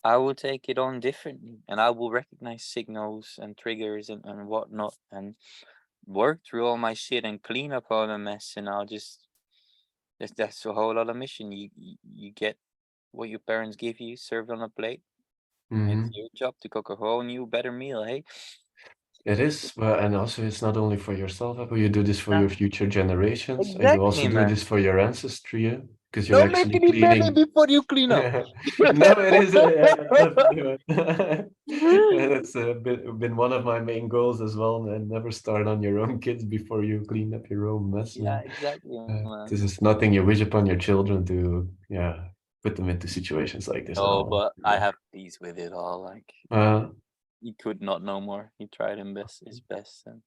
I will take it on differently, and I will recognize signals and triggers and whatnot, and work through all my shit and clean up all the mess. And I'll just that's a whole other mission. You get what your parents give you served on a plate, and it's Mm-hmm. your job to cook a whole new better meal. Hey, It is, but and also it's not only for yourself, but you do this for your yeah, future generations, and you also exactly, do man. this for your ancestry, yeah? Because you're Don't make actually any money cleaning. before you clean up. No, it is yeah, definitely. Yeah, that's been one of my main goals as well, and never start on your own kids before you clean up your own mess. Yeah, And exactly, this man. is nothing you wish upon your children to, yeah, put them into situations like this at No, all. but I have peace with it all. Like Uh, he could not know more. He tried his best, and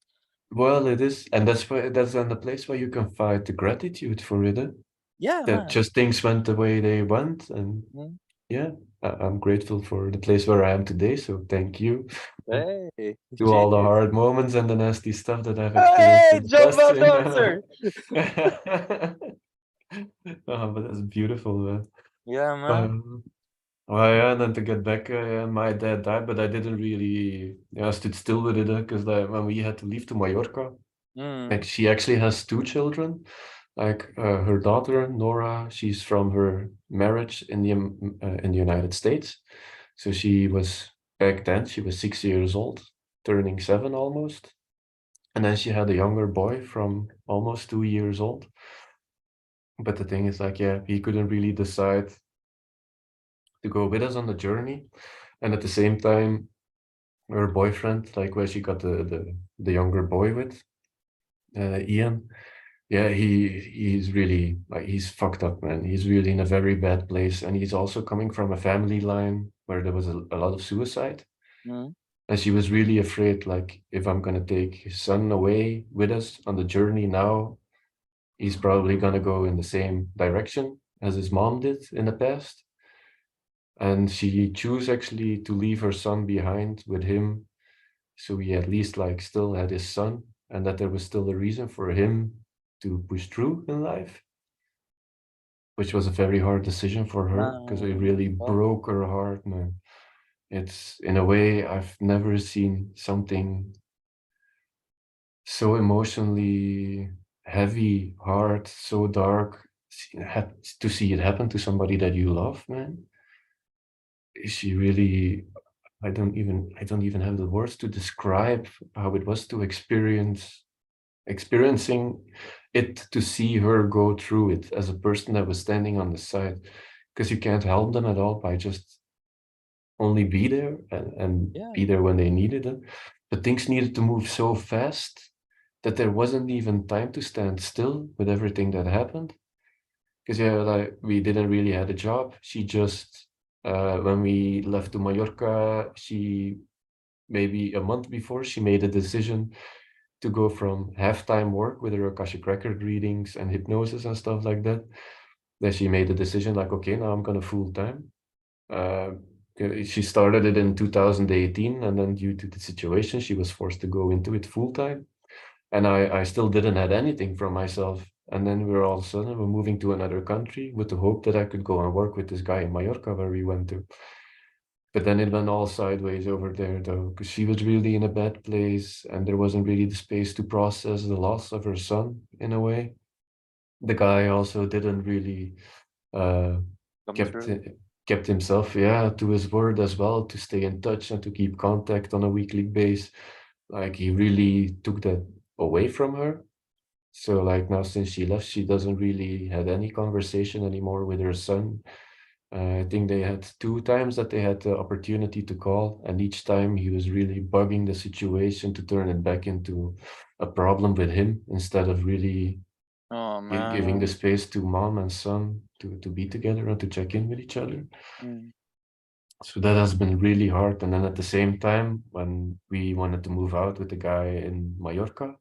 well, it is, and that's then the place where you can find the gratitude for it. yeah, That man. just things went the way they went, and Mm. yeah, I'm grateful for the place where I am today. So thank you. Hey, To all the cheers. hard moments and the nasty stuff that I've experienced Hey, in the jump past. well done, sir. Oh, but that's beautiful. Yeah, man. Um, Well, yeah, and then to get back, my dad died, but I didn't really, yeah, stood still with it because when we had to leave to Mallorca, Mm, like she actually has two children. Like her daughter Nora, she's from her marriage in the United States. So she was back then, she was 6 years old, turning 7 almost. And then she had a younger boy from almost 2 years old. But the thing is, like, yeah, he couldn't really decide to go with us on the journey. And at the same time, her boyfriend, like where she got the younger boy with, Ian, yeah, he's really like he's fucked up, man. He's really in a very bad place, and he's also coming from a family line where there was a lot of suicide. mm, And she was really afraid, like, if I'm gonna take his son away with us on the journey now, he's probably gonna go in the same direction as his mom did in the past. And she chose actually to leave her son behind with him, so he at least like still had his son, and that there was still a reason for him to push through in life, which was a very hard decision for her because it really well, broke her heart, man. It's in a way I've never seen something so emotionally heavy, hard, so dark. To see it happen to somebody that you love, man. She really, I don't even have the words to describe how it was to experiencing it, to see her go through it as a person that was standing on the side, because you can't help them at all by just only be there and yeah. be there when they needed it. But things needed to move so fast that there wasn't even time to stand still with everything that happened. Because yeah, like we didn't really had a job. She just when we left to Mallorca, she maybe a month before she made a decision to go from half-time work with her Akashic record readings and hypnosis and stuff like that. Then she made a decision like, okay, now I'm gonna full time. Uh, she started it in 2018, and then due to the situation, she was forced to go into it full time. And I still didn't have anything from myself. And then we're all of a sudden we're moving to another country with the hope that I could go and work with this guy in Mallorca where we went to. But then it went all sideways over there though, because she was really in a bad place and there wasn't really the space to process the loss of her son in a way. The guy also didn't really uh, Come kept through. kept himself, yeah, to his word as well, to stay in touch and to keep contact on a weekly base. Like he really took that away from her. So like now since she left, she doesn't really had any conversation anymore with her son. I think they had 2 times that they had the opportunity to call, and each time he was really bugging the situation to turn it back into a problem with him instead of really Oh giving the man. space to mom and son to be together and to check in with each other. Mm, So that has been really hard. And then at the same time, when we wanted to move out with the guy in Mallorca,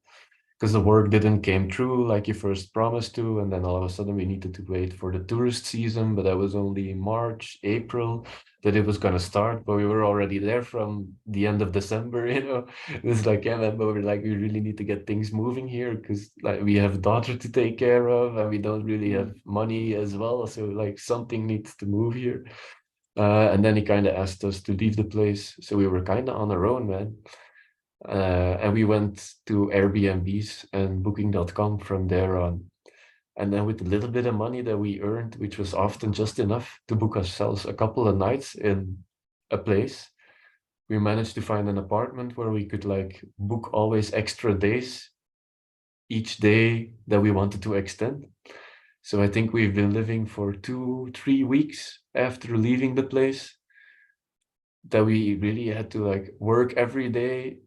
because the work didn't came through like you first promised to, and then all of a sudden we needed to wait for the tourist season, but that was only March, April that it was gonna start, but we were already there from the end of December, you know. It's like, yeah, man, but we're like, we really need to get things moving here because like we have a daughter to take care of and we don't really have mm. money as well. So like something needs to move here. And then he kind of asked us to leave the place. So we were kind of on our own, man. And we went to Airbnbs and booking.com from there on. And then with the little bit of money that we earned, which was often just enough to book ourselves a couple of nights in a place, we managed to find an apartment where we could like book always extra days each day that we wanted to extend. So I think we've been living for 2, 3 weeks after leaving the place, that we really had to like work every day,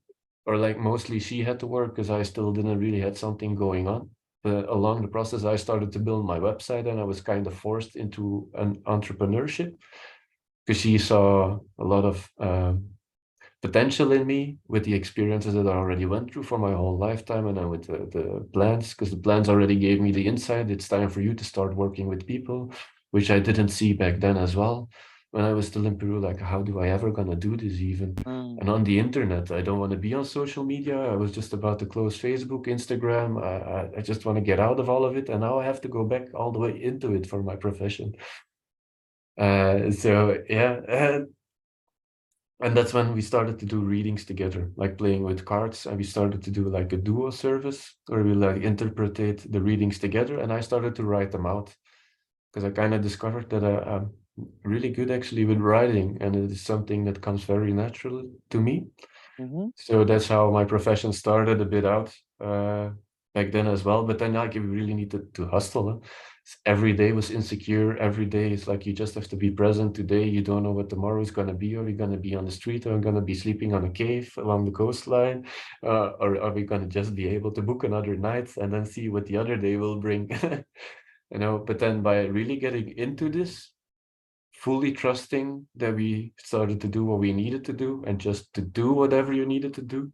or like mostly she had to work because I still didn't really had something going on. But along the process, I started to build my website and I was kind of forced into an entrepreneurship because she saw a lot of potential in me with the experiences that I already went through for my whole lifetime, and then with the plans, because the plans already gave me the insight. It's time for you to start working with people, which I didn't see back then as well. When I was still in Peru, like, how do I ever gonna do this even? Mm. And on the internet, I don't want to be on social media. I was just about to close Facebook, Instagram. I just want to get out of all of it. And now I have to go back all the way into it for my profession. So yeah, and that's when we started to do readings together, like playing with cards, and we started to do like a duo service where we like interpretate the readings together, and I started to write them out because I kind of discovered that I'm really good actually with writing, and it is something that comes very natural to me. Mm-hmm. So that's how my profession started a bit out back then as well. But then like you really needed to hustle. Huh? Every day was insecure. Every day it's like you just have to be present today. You don't know what tomorrow is going to be. Are we going to be on the street? Are we going to be sleeping on a cave along the coastline? Or are we going to just be able to book another night and then see what the other day will bring? You know, but then by really getting into this, fully trusting that we started to do what we needed to do and just to do whatever you needed to do,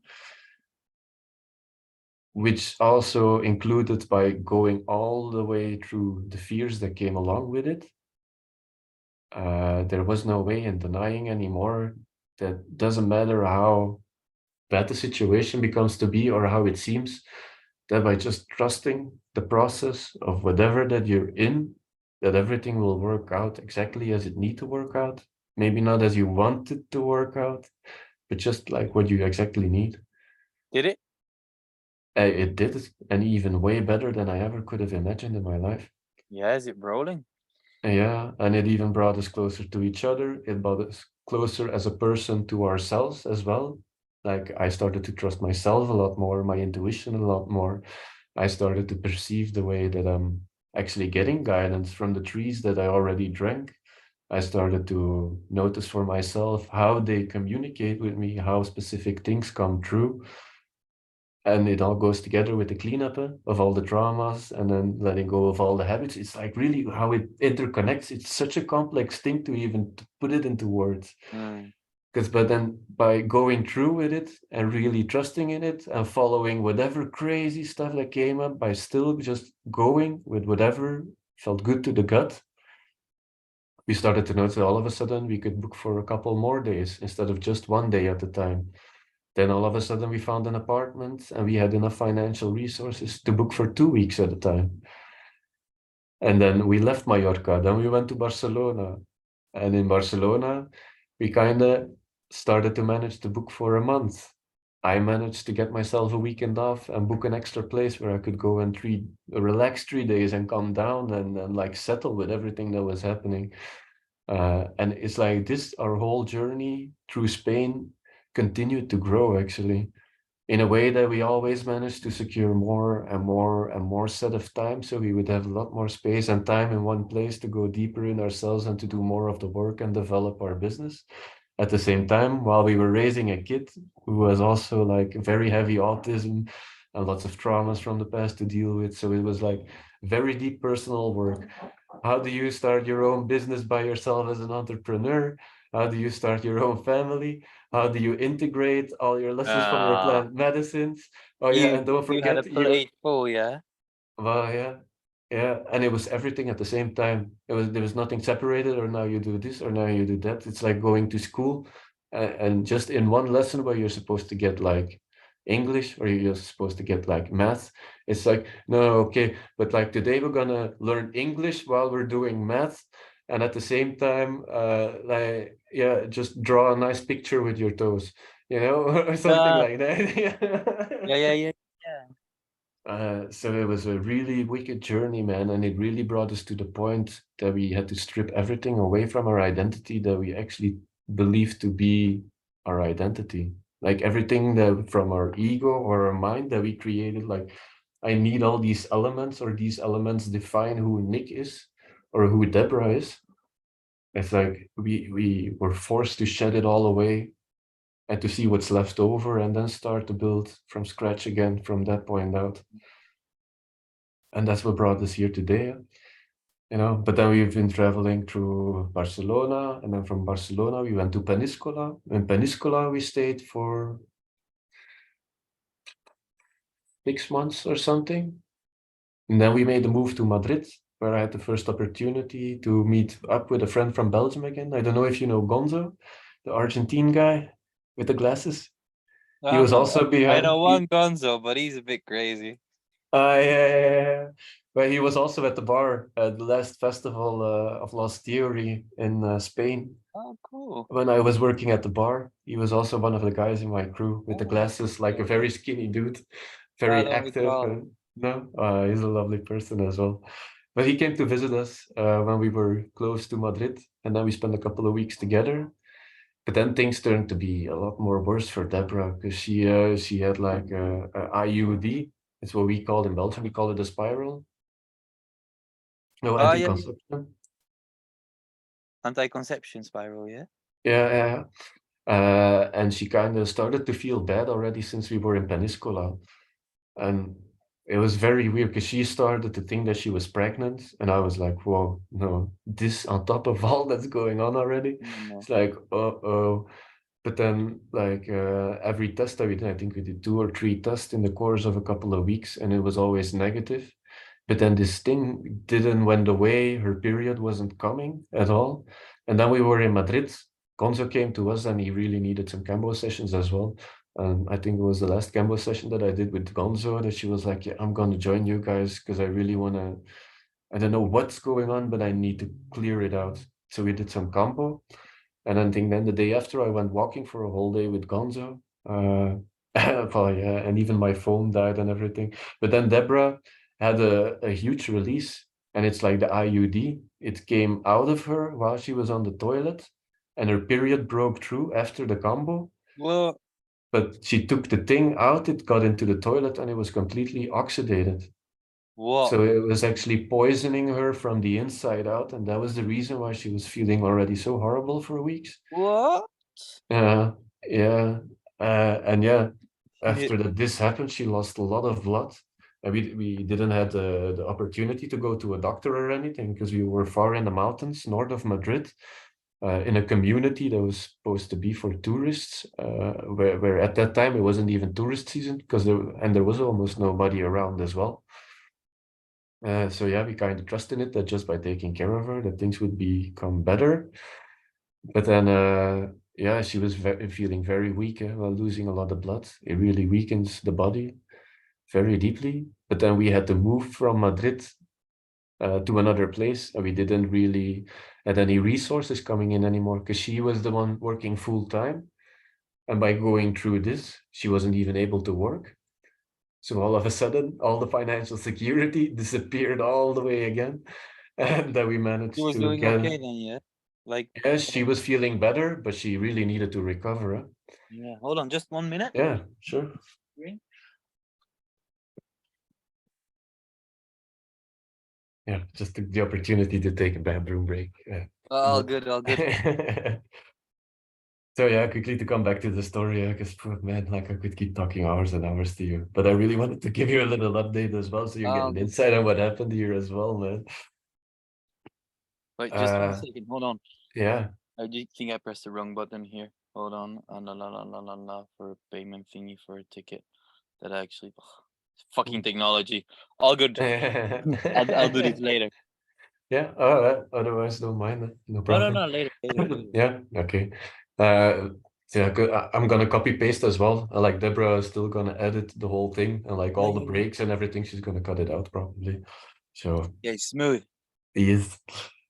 which also included by going all the way through the fears that came along with it. There was no way in denying anymore that doesn't matter how bad the situation becomes to be or how it seems, that by just trusting the process of whatever that you're in, that everything will work out exactly as it need to work out. Maybe not as you want it to work out, but just like what you exactly need. Did it? It did, and even way better than I ever could have imagined in my life. Yeah, is it rolling? Yeah, and it even brought us closer to each other. It brought us closer as a person to ourselves as well. Like I started to trust myself a lot more, my intuition a lot more. I started to perceive the way that I'm actually getting guidance from the trees that I already drank. I started to notice for myself how they communicate with me, how specific things come true. And it all goes together with the cleanup of all the traumas and then letting go of all the habits. It's like really how it interconnects. It's such a complex thing to even put it into words. Mm. Because but then by going through with it and really trusting in it and following whatever crazy stuff that came up, by still just going with whatever felt good to the gut, we started to notice that all of a sudden we could book for a couple more days instead of just one day at a time. Then all of a sudden we found an apartment and we had enough financial resources to book for 2 weeks at a time. And then we left Mallorca, then we went to Barcelona. And in Barcelona, we kind of started to manage to book for a month. I managed to get myself a weekend off and book an extra place where I could go and relax 3 days and calm down and like settle with everything that was happening. And it's like this, our whole journey through Spain continued to grow actually in a way that we always managed to secure more and more and more set of time. So we would have a lot more space and time in one place to go deeper in ourselves and to do more of the work and develop our business. At the same time, while we were raising a kid who was also like very heavy autism and lots of traumas from the past to deal with. So it was like very deep personal work. How do you start your own business by yourself as an entrepreneur? How do you start your own family? How do you integrate all your lessons from your Uh, plant medicines? Oh yeah, you and don't you had a forget your plate full, yeah? well, yeah, yeah, and it was everything at the same time. There was nothing separated, or now you do this, or now you do that. It's like going to school, and just in one lesson where you're supposed to get like English, or you're supposed to get like math. It's like no, okay, but like today we're gonna learn English while we're doing math, and at the same time, like yeah, just draw a nice picture with your toes, you know, or something Uh, like that. yeah, yeah, yeah, yeah. So it was a really wicked journey, man, and it really brought us to the point that we had to strip everything away from our identity that we actually believed to be our identity. Like everything that from our ego or our mind that we created, like I need all these elements, or these elements define who Nick is or who Deborah is. It's like we were forced to shed it all away and to see what's left over and then start to build from scratch again from that point out. And that's what brought us here today, you know. But then we've been traveling through Barcelona, and then from Barcelona we went to Peníscola. In Peníscola we stayed for 6 months or something, and then we made the move to Madrid, where I had the first opportunity to meet up with a friend from Belgium again. I don't know if you know Gonzo, the Argentine guy with the glasses. He was I also I behind know one Gonzo, but he's a bit crazy. But he was also at the bar at the last festival of Lost Theory in Spain. Oh, cool. When I was working at the bar, he was also one of the guys in my crew with the Oh, glasses, like a very skinny dude, I very know active. Miguel. And no, he's a lovely person as well. But he came to visit us when we were close to Madrid, and then we spent a couple of weeks together. But then things turned to be a lot more worse for Deborah because she had like a IUD. It's what we call in Belgium. We call it a spiral. No, Oh, yeah, anti-conception. anti-conception spiral, yeah. Yeah, yeah. And she kind of started to feel bad already since we were in Peniscola. And it was very weird because she started to think that she was pregnant. And I was like, whoa, no, this on top of all that's going on already. No. It's like, uh-oh. But then, like every test that we did, I think we did 2 or 3 tests in the course of a couple of weeks, and it was always negative. But then this thing didn't went away. Her period wasn't coming at all. And then we were in Madrid. Gonzo came to us, and he really needed some Cambo sessions as well. And I think it was the last Cambo session that I did with Gonzo that she was like, "Yeah, I'm going to join you guys because I really want to. I don't know what's going on, but I need to clear it out." So we did some Cambo. And I think then the day after, I went walking for a whole day with Gonzo. Well, yeah, and even my phone died and everything. But then Deborah had a huge release, and it's like the IUD. It came out of her while she was on the toilet, and her period broke through after the combo. Well, But she took the thing out, it got into the toilet, and it was completely oxidated. what? So it was actually poisoning her from the inside out, and that was the reason why she was feeling already so horrible for weeks. What? Yeah, yeah, and yeah, Yeah. after that this happened, she lost a lot of blood. And we didn't have the opportunity to go to a doctor or anything because we were far in the mountains north of Madrid, in a community that was supposed to be for tourists, where at that time it wasn't even tourist season because there was almost nobody around as well. So yeah, we kind of trusted it that just by taking care of her, that things would become better. But then, yeah, she was feeling very weak, while losing a lot of blood. It really weakens the body very deeply. But then we had to move from Madrid to another place, and we didn't really had any resources coming in anymore because she was the one working full time. And by going through this, she wasn't even able to work. So all of a sudden, all the financial security disappeared all the way again. And then we He managed was to doing get, okay then, yeah? Like, yes, she was feeling better, but she really needed to recover. yeah. Hold on, just 1 minute. Yeah, sure. Green. Yeah, just took the opportunity to take a bathroom break. Yeah. All good, all good. So yeah, quickly to come back to the story, because man, like I could keep talking hours and hours to you, but I really wanted to give you a little update as well, so you get All an good. insight on what happened here as well, man. Wait, just one Uh, second. Hold on. yeah. I do think I pressed the wrong button here. Hold on. La la la la la la for a payment thingy for a ticket. That actually, fucking technology. All good. I'll do this later. Yeah, all right. Otherwise, don't mind it. No No, no, problem. no. Later, later, later. Yeah, okay. Uh, so yeah, good. I'm gonna copy paste as well. Like Deborah is still gonna edit the whole thing and like Yeah, all the yeah, yeah. breaks and everything, she's gonna cut it out probably. So Yeah, smooth. yes.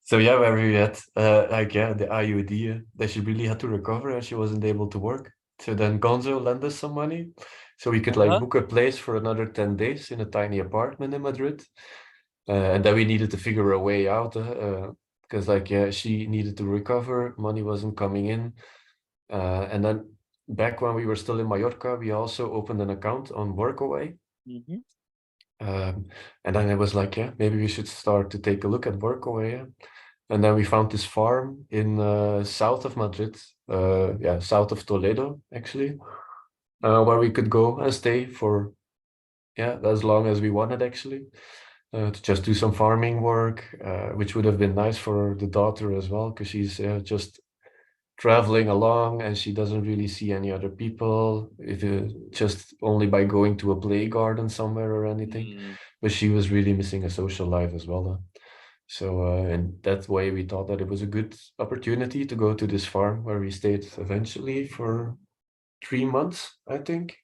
So yeah, where we at? Like yeah, the IUD that she really had to recover and she wasn't able to work. So then Gonzo lent us some money, so we could Uh like huh. book a place for another 10 days in a tiny apartment in Madrid. And then we needed to figure a way out because like yeah, she needed to recover, money wasn't coming in. And then back when we were still in Mallorca, we also opened an account on Workaway. Mm-hmm. And then it was like, yeah, maybe we should start to take a look at Workaway. Yeah? And then we found this farm in south of Madrid, yeah, south of Toledo, actually, where we could go and stay for, yeah, as long as we wanted, actually, to just do some farming work, which would have been nice for the daughter as well, because she's just traveling along and she doesn't really see any other people, if just only by going to a play garden somewhere or anything. Mm. But she was really missing a social life as well. So in that way, we thought that it was a good opportunity to go to this farm where we stayed eventually for 3 months, I think.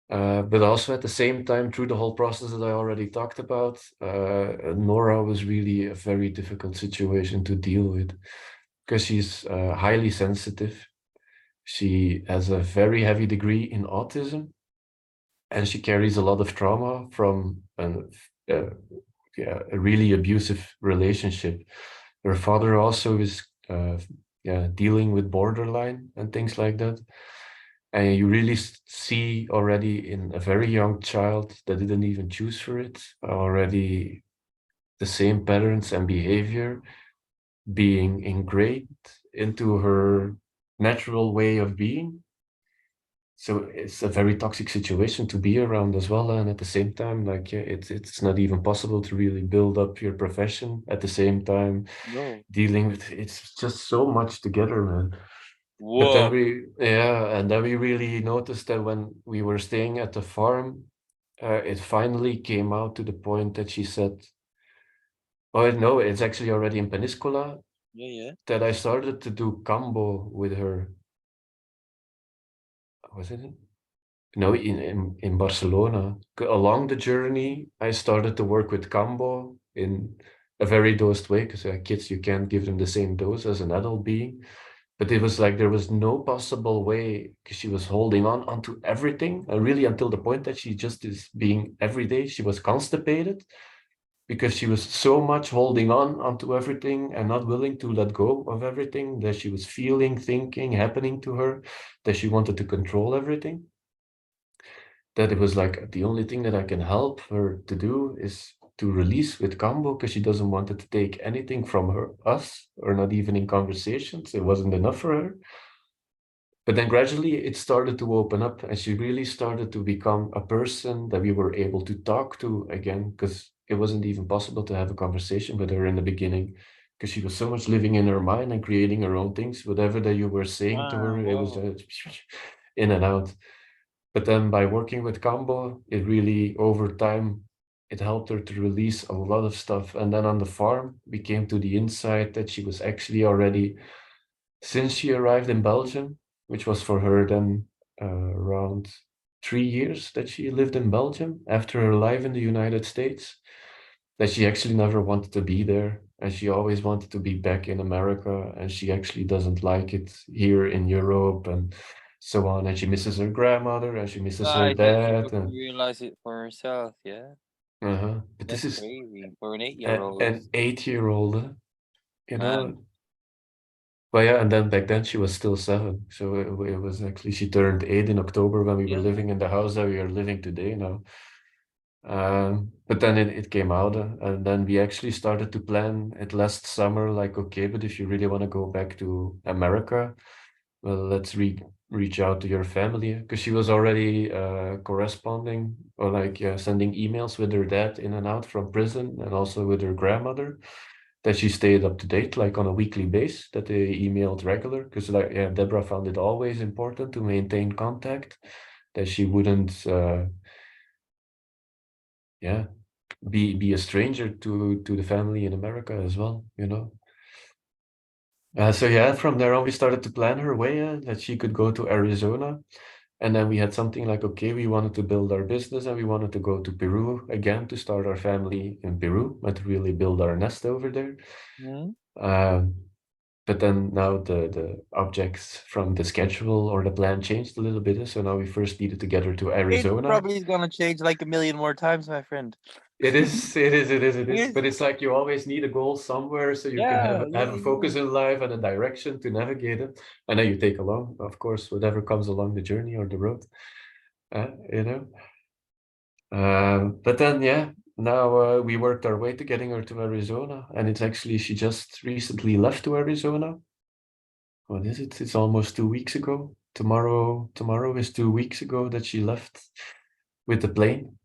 But also at the same time, through the whole process that I already talked about, Nora was really a very difficult situation to deal with because she's highly sensitive. She has a very heavy degree in autism, and she carries a lot of trauma from uh, a really abusive relationship. Her father also is dealing with borderline and things like that. And you really see already in a very young child that didn't even choose for it, already the same patterns and behavior being ingrained into her natural way of being. So it's a very toxic situation to be around as well. And at the same time, like, yeah, it's not even possible to really build up your profession at the same time No. dealing with it's just so much together, man. But then Whoa. and then we really noticed that when we were staying at the farm, it finally came out to the point that she said, "Oh no, it's actually already in Peniscola Yeah, yeah. that I started to do cambo with her." Was it? No, in Barcelona. Along the journey, I started to work with cambo in a very dosed way because kids, you can't give them the same dose as an adult being. But it was like there was no possible way because she was holding on onto everything, and really until the point that she just is being every day. She was constipated because she was so much holding on onto everything and not willing to let go of everything that she was feeling, thinking, happening to her, that she wanted to control everything. That it was like the only thing that I can help her to do is to release with Cambo because she doesn't want to take anything from us, or not even in conversations. It wasn't enough for her. But then gradually it started to open up, and she really started to become a person that we were able to talk to again, because it wasn't even possible to have a conversation with her in the beginning, because she was so much living in her mind and creating her own things. Whatever that you were saying to her, it was Whoa. in and out. But then by working with Cambo, it really, over time, it helped her to release a lot of stuff. And then on the farm, we came to the insight that she was actually already, since she arrived in Belgium, which was for her then around 3 years that she lived in Belgium after her life in the United States, that she actually never wanted to be there. And she always wanted to be back in America. And she actually doesn't like it here in Europe and so on. And she misses her grandmother and she misses her I said she dad. couldn't And realize it for herself, yeah? but this That's is crazy. For an 8-year-old. an 8 year old, you Man. know. But yeah, and then back then she was still 7. So it was actually, she turned 8 in October when we were Yeah. living in the house that we are living today now. But then it came out, and then we actually started to plan it last summer. Like, okay, but if you really want to go back to America, well, let's reach out to your family, because she was already corresponding, or like, yeah, sending emails with her dad in and out from prison, and also with her grandmother, that she stayed up to date, like on a weekly basis, that they emailed regular, because like, yeah, Deborah found it always important to maintain contact, that she wouldn't yeah be a stranger to the family in America as well, you know. So yeah, from there on we started to plan her way, that she could go to Arizona, and then we had something like, okay, we wanted to build our business and we wanted to go to Peru again to start our family in Peru, and to really build our nest over there. Hmm. Um, but then now the objects from the schedule or the plan changed a little bit, so now we first needed to get her to It Arizona. probably is gonna change like a million more times, my friend. It is, it is, it is, it It is. is. But it's like you always need a goal somewhere so you can Yeah, have yeah, a yeah. focus in life and a direction to navigate it. And then you take along, of course, whatever comes along the journey or the road, you know. But then, yeah, now we worked our way to getting her to Arizona, and it's actually, she just recently left to Arizona. What is it? It's almost 2 weeks ago. Tomorrow is 2 weeks ago that she left with the plane.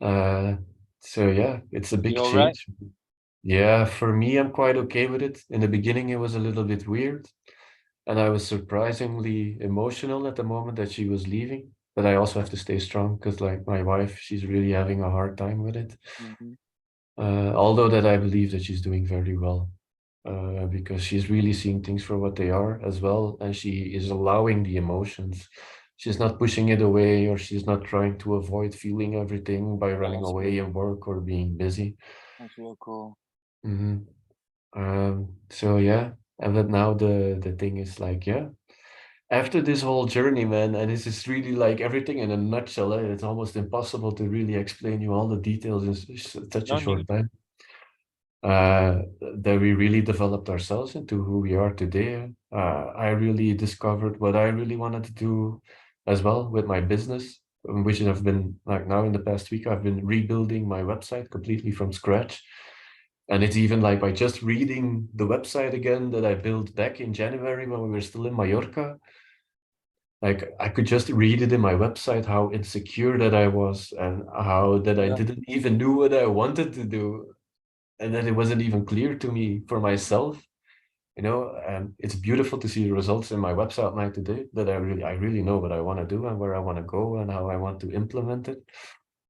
Uh, so yeah, it's a You big all right? change. Yeah, for me, I'm quite okay with it. In the beginning, it was a little bit weird, and I was surprisingly emotional at the moment that she was leaving. But I also have to stay strong because, like, my wife, she's really having a hard time with it. Hmm. Although that I believe that she's doing very well, because she's really seeing things for what they are as well, and she is allowing the emotions. she's not pushing it away, or she's not trying to avoid feeling everything by running That's away cool. and work or being busy. That's real cool. Hmm. So yeah, and then now the thing is like, yeah, after this whole journey, man, and this is really like everything in a nutshell, it's almost impossible to really explain you all the details in such a No short need. time. uh, that we really developed ourselves into who we are today. I really discovered what I really wanted to do as well with my business, which I've been like now in the past week, I've been rebuilding my website completely from scratch. And it's even like by just reading the website again that I built back in January when we were still in Mallorca, like I could just read it in my website how insecure that I was and how that I Yeah. didn't even do what I wanted to do, and that it wasn't even clear to me for myself, and it's beautiful to see the results in my website now today, that I really know what I want to do and where I want to go and how I want to implement it.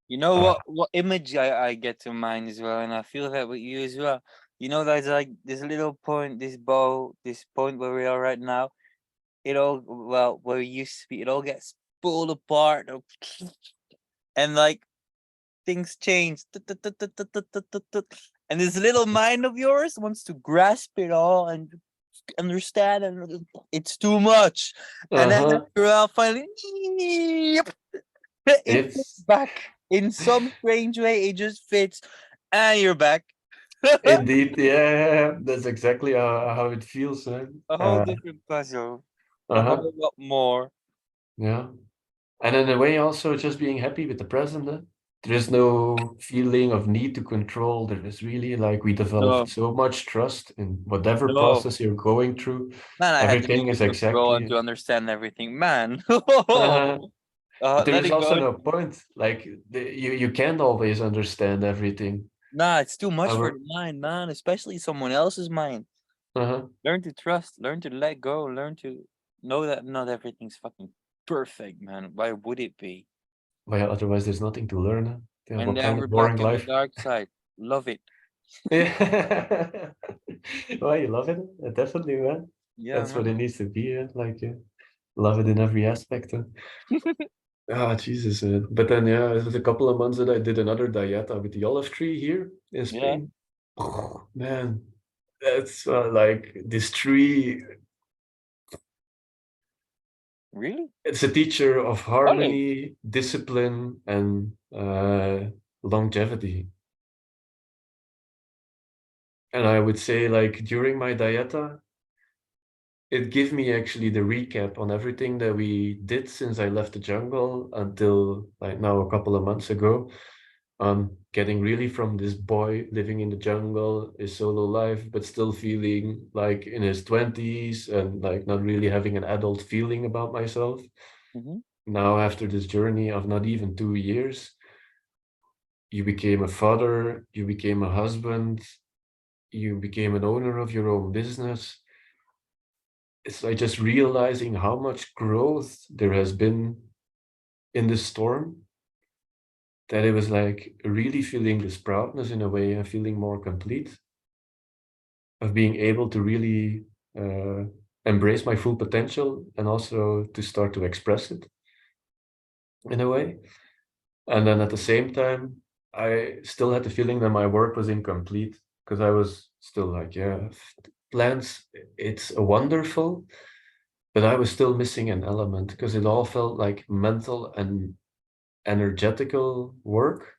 You know uh, what image I get to mind as well, and I feel that with you as well. You know, there's like this little point, this bow, this point where we are right now. It all, well, where it used to be, it all gets pulled apart, and like things change. And this little mind of yours wants to grasp it all and understand, and it's too much. And then uh-huh. after a while, finally, it fits It's back in some strange way. It just fits, and you're back. indeed, yeah, that's exactly how it feels, man. A whole different puzzle, a Uh-huh. whole lot more. Yeah. And in a way, also just being happy with the present. There is no feeling of need to control. There is really like we developed No, so much trust in whatever no, process you're going through. man, I had to Everything need is to control and exactly. to understand everything, man. Uh, but there Let is it also go. no point. Like you can't always understand everything. Nah, it's too much for Our, the mind, man, especially someone else's mind. uh-huh. Learn to trust, learn to let go, learn to know that not everything's fucking perfect, man. Why would it be? Well, otherwise there's nothing to learn. Huh? Yeah, And what then kind we're of boring back on the life? dark side. Love it. Yeah. Well, you love it. Definitely, man. Yeah, That's what man. it needs to be. Like, love it in every aspect. Ah, Jesus. But then, yeah, it was a couple of months that I did another dieta with the olive tree here in Yeah, Spain. Oh, man, that's like this tree. really? It's a teacher of Olive. harmony, discipline, and longevity. And I would say, like, during my dieta, it gave me actually the recap on everything that we did since I left the jungle until like now a couple of months ago. Getting really from this boy living in the jungle, his solo life, but still feeling like in his 20s and like not really having an adult feeling about myself. Mm-hmm. Now, after this journey of not even 2 years, you became a father, you became a husband, you became an owner of your own business. It's like just realizing how much growth there has been in the storm, that it was like really feeling this proudness in a way and feeling more complete of being able to really uh, embrace my full potential and also to start to express it in a way. And then at the same time, I still had the feeling that my work was incomplete because I was still like, yeah, plants, it's wonderful, but I was still missing an element because it all felt like mental and energetical work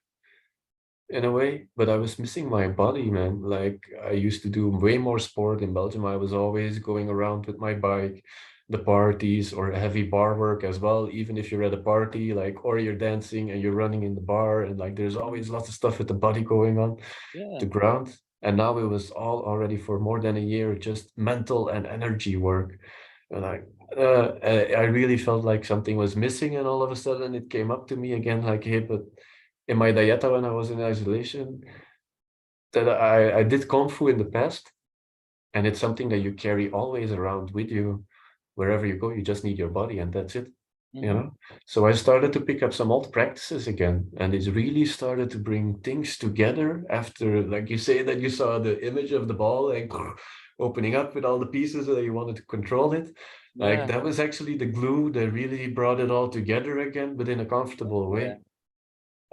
in a way, but I was missing my body, man. Like I used to do way more sport in Belgium. I was always going around with my bike, the parties or heavy bar work as well. Even if you're at a party, like, or you're dancing and you're running in the bar, and like there's Mm-hmm. always lots of stuff with the body going on, Yeah. the ground. And now it was all already for more than a year, just mental and energy work. And I really felt like something was missing, and all of a sudden it came up to me again, like, hey, but in my dieta when I was in isolation, that I did Kung Fu in the past, and it's something that you carry always around with you wherever you go. You just need your body, and that's it, you Mm-hmm. know? So I started to pick up some old practices again, and it really started to bring things together after, like you say, that you saw the image of the ball and opening up with all the pieces that you wanted to control it. Like Yeah. that was actually the glue that really brought it all together again, but in a comfortable Yeah. way.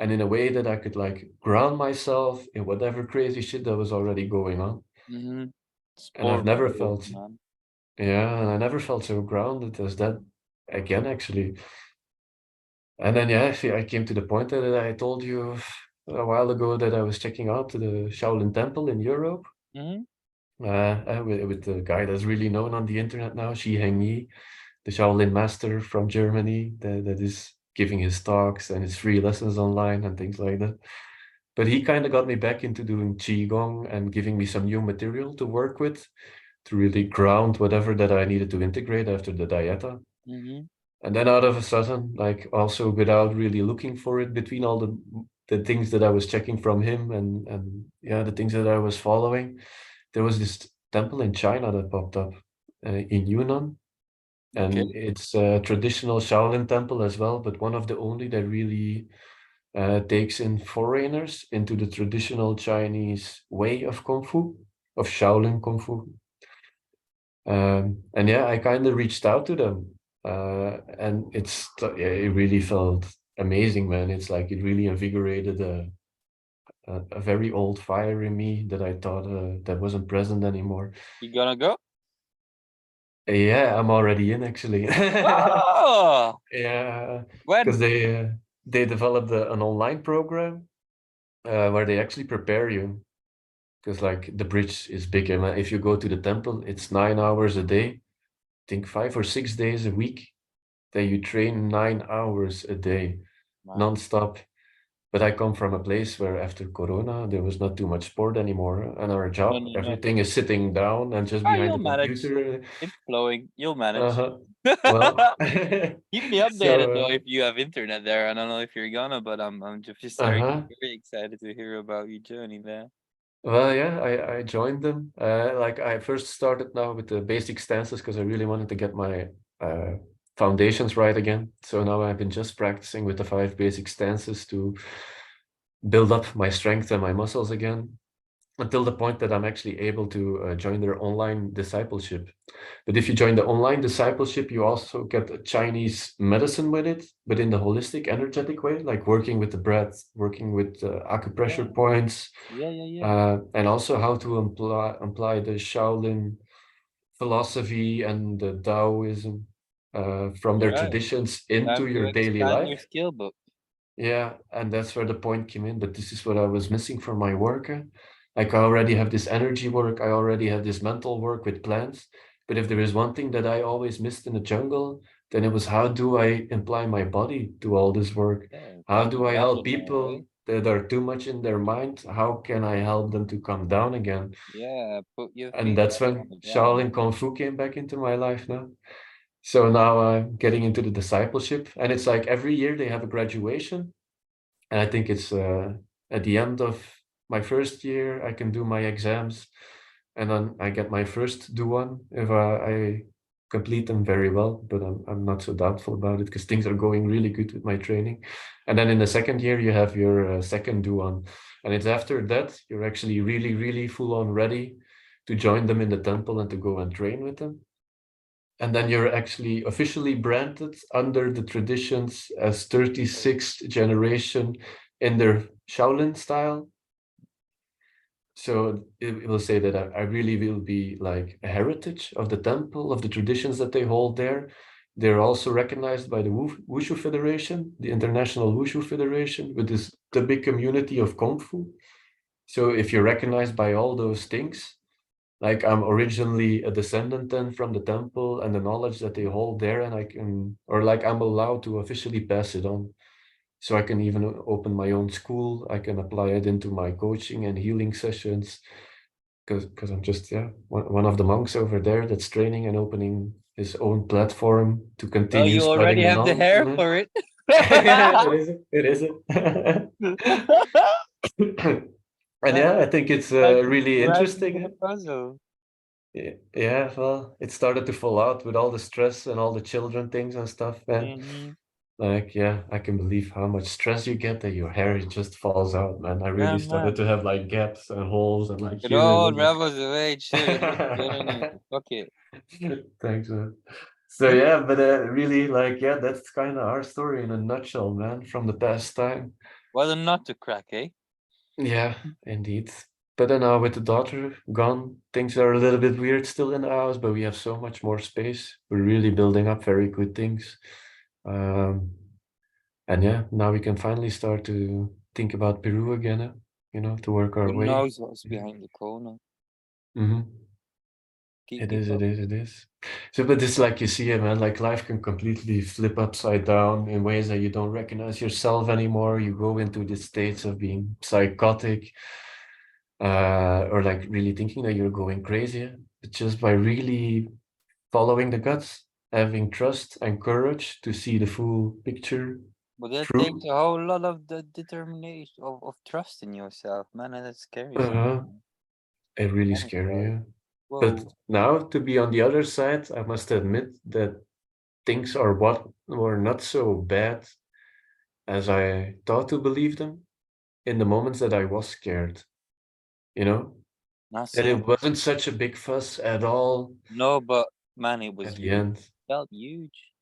And in a way that I could like ground myself in whatever crazy shit that was already going on. Mm-hmm. And I've Sport never growth, felt, man. yeah, and I never felt so grounded as that again, actually. And then, yeah, see, I came to the point that I told you a while ago that I was checking out the Shaolin Temple in Europe Mm-hmm. with the guy that's really known on the internet now, Shi Hengyi, the Shaolin master from Germany that is giving his talks and his free lessons online and things like that. But he kind of got me back into doing Qigong and giving me some new material to work with to really ground whatever that I needed to integrate after the dieta. Mm-hmm. And then out of a sudden, like also without really looking for it between all the things that I was checking from him and yeah, the things that I was following, there was this temple in China that popped up in Yunnan. Okay. And it's a traditional Shaolin temple as well, but one of the only that really takes in foreigners into the traditional Chinese way of Kung Fu, of Shaolin Kung Fu. And yeah, I kind of reached out to them, and yeah, it really felt amazing, man. It's like it really invigorated a very old fire in me that I thought that wasn't present anymore. You gonna go? Yeah, I'm already in actually. Oh, Yeah, because when? they developed an online program where they actually prepare you. Because like the bridge is big, and if you go to the temple, it's 9 hours a day. I think 5 or 6 days a week that you train 9 hours a day, Wow. non-stop. But I come from a place where after Corona, there was not too much sport anymore, and our No, job, no, no. everything is sitting down and just Ah, behind you'll the manage. computer. It's flowing. You'll manage. Uh-huh. Well, Keep me updated though so if you have internet there. I don't know if you're gonna, but I'm just very uh-huh. very excited to hear about your journey there. Well, yeah, I joined them. Like I first started now with the basic stances because I really wanted to get my uh, foundations right again. So now I've been just practicing with the 5 basic stances to build up my strength and my muscles again until the point that I'm actually able to join their online discipleship. But if you join the online discipleship, you also get a Chinese medicine with it, but in the holistic, energetic way, like working with the breath, working with Yeah, acupressure points, yeah, yeah, yeah. and also how to apply the Shaolin philosophy and the Taoism from their Right. traditions into Time to your daily expand your life. skill book. Yeah, and that's where the point came in. But this is what I was missing from my work. Like I already have this energy work, I already have this mental work with plants. But if there is one thing that I always missed in the jungle, then it was how do I imply my body to all this work? Yeah, How kind of do I help rational, people right? that are too much in their mind? How can I help them to come down again? Yeah, put your And feet that's back on when the ground. Shaolin Kung Fu came back into my life now. So now I'm getting into the discipleship, and it's like every year they have a graduation, and I think it's at the end of my first year, I can do my exams, and then I get my first do one if I complete them very well. But I'm not so doubtful about it because things are going really good with my training. And then in the second year, you have your second do one, and it's after that you're actually really, really full on ready to join them in the temple and to go and train with them. And then you're actually officially branded under the traditions as 36th generation in their Shaolin style. So it will say that I really will be like a heritage of the temple, of the traditions that they hold there. They're also recognized by the Wushu Federation, the International Wushu Federation, with this the big community of Kung Fu. So if you're recognized by all those things, like I'm originally a descendant then from the temple and the knowledge that they hold there, and I can, or like I'm allowed to officially pass it on. So I can even open my own school. I can apply it into my coaching and healing sessions because I'm just, yeah, one of the monks over there that's training and opening his own platform to Well, continue you already spreading the have the knowledge. hair for it. It is. It is. And Yeah, yeah, I think it's like really right into the interesting. puzzle. Yeah, well, it started to fall out with all the stress and all the children things and stuff, man. Hmm. Like, yeah, I can believe how much stress you get that your hair just falls out, man. I Yeah, really started man. to have like gaps and holes, and like It here it all was like rebels of age too. It looks good anyway. Fuck it. thanks, man. So yeah, but really, like, yeah, that's kind of our story in a nutshell, man, from the past time. Well, not to crack, eh? Yeah, indeed. But then now with the daughter gone, things are a little bit weird still in the house, but we have so much more space. We're really building up very good things. Um, and yeah, now we can finally start to think about Peru again, to work our Who way. knows what's behind the corner? Mm-hmm. Keep It me is, it is, posted. it is. So, but it's like you see it, man, like life can completely flip upside down in ways that you don't recognize yourself anymore. You go into these states of being psychotic, or like really thinking that you're going crazy. But just by really following the guts, having trust and courage to see the full picture But that takes through. a whole lot of the determination of trust in yourself, man, and that's scary Uh-huh. sometimes. It really And it's scary, like, yeah. But whoa, now to be on the other side, I must admit that things are what were not so bad as I thought to believe them in the moments that I was scared, you know? not And same. it wasn't such a big fuss at all No, but man, it at was the huge. end. Felt huge.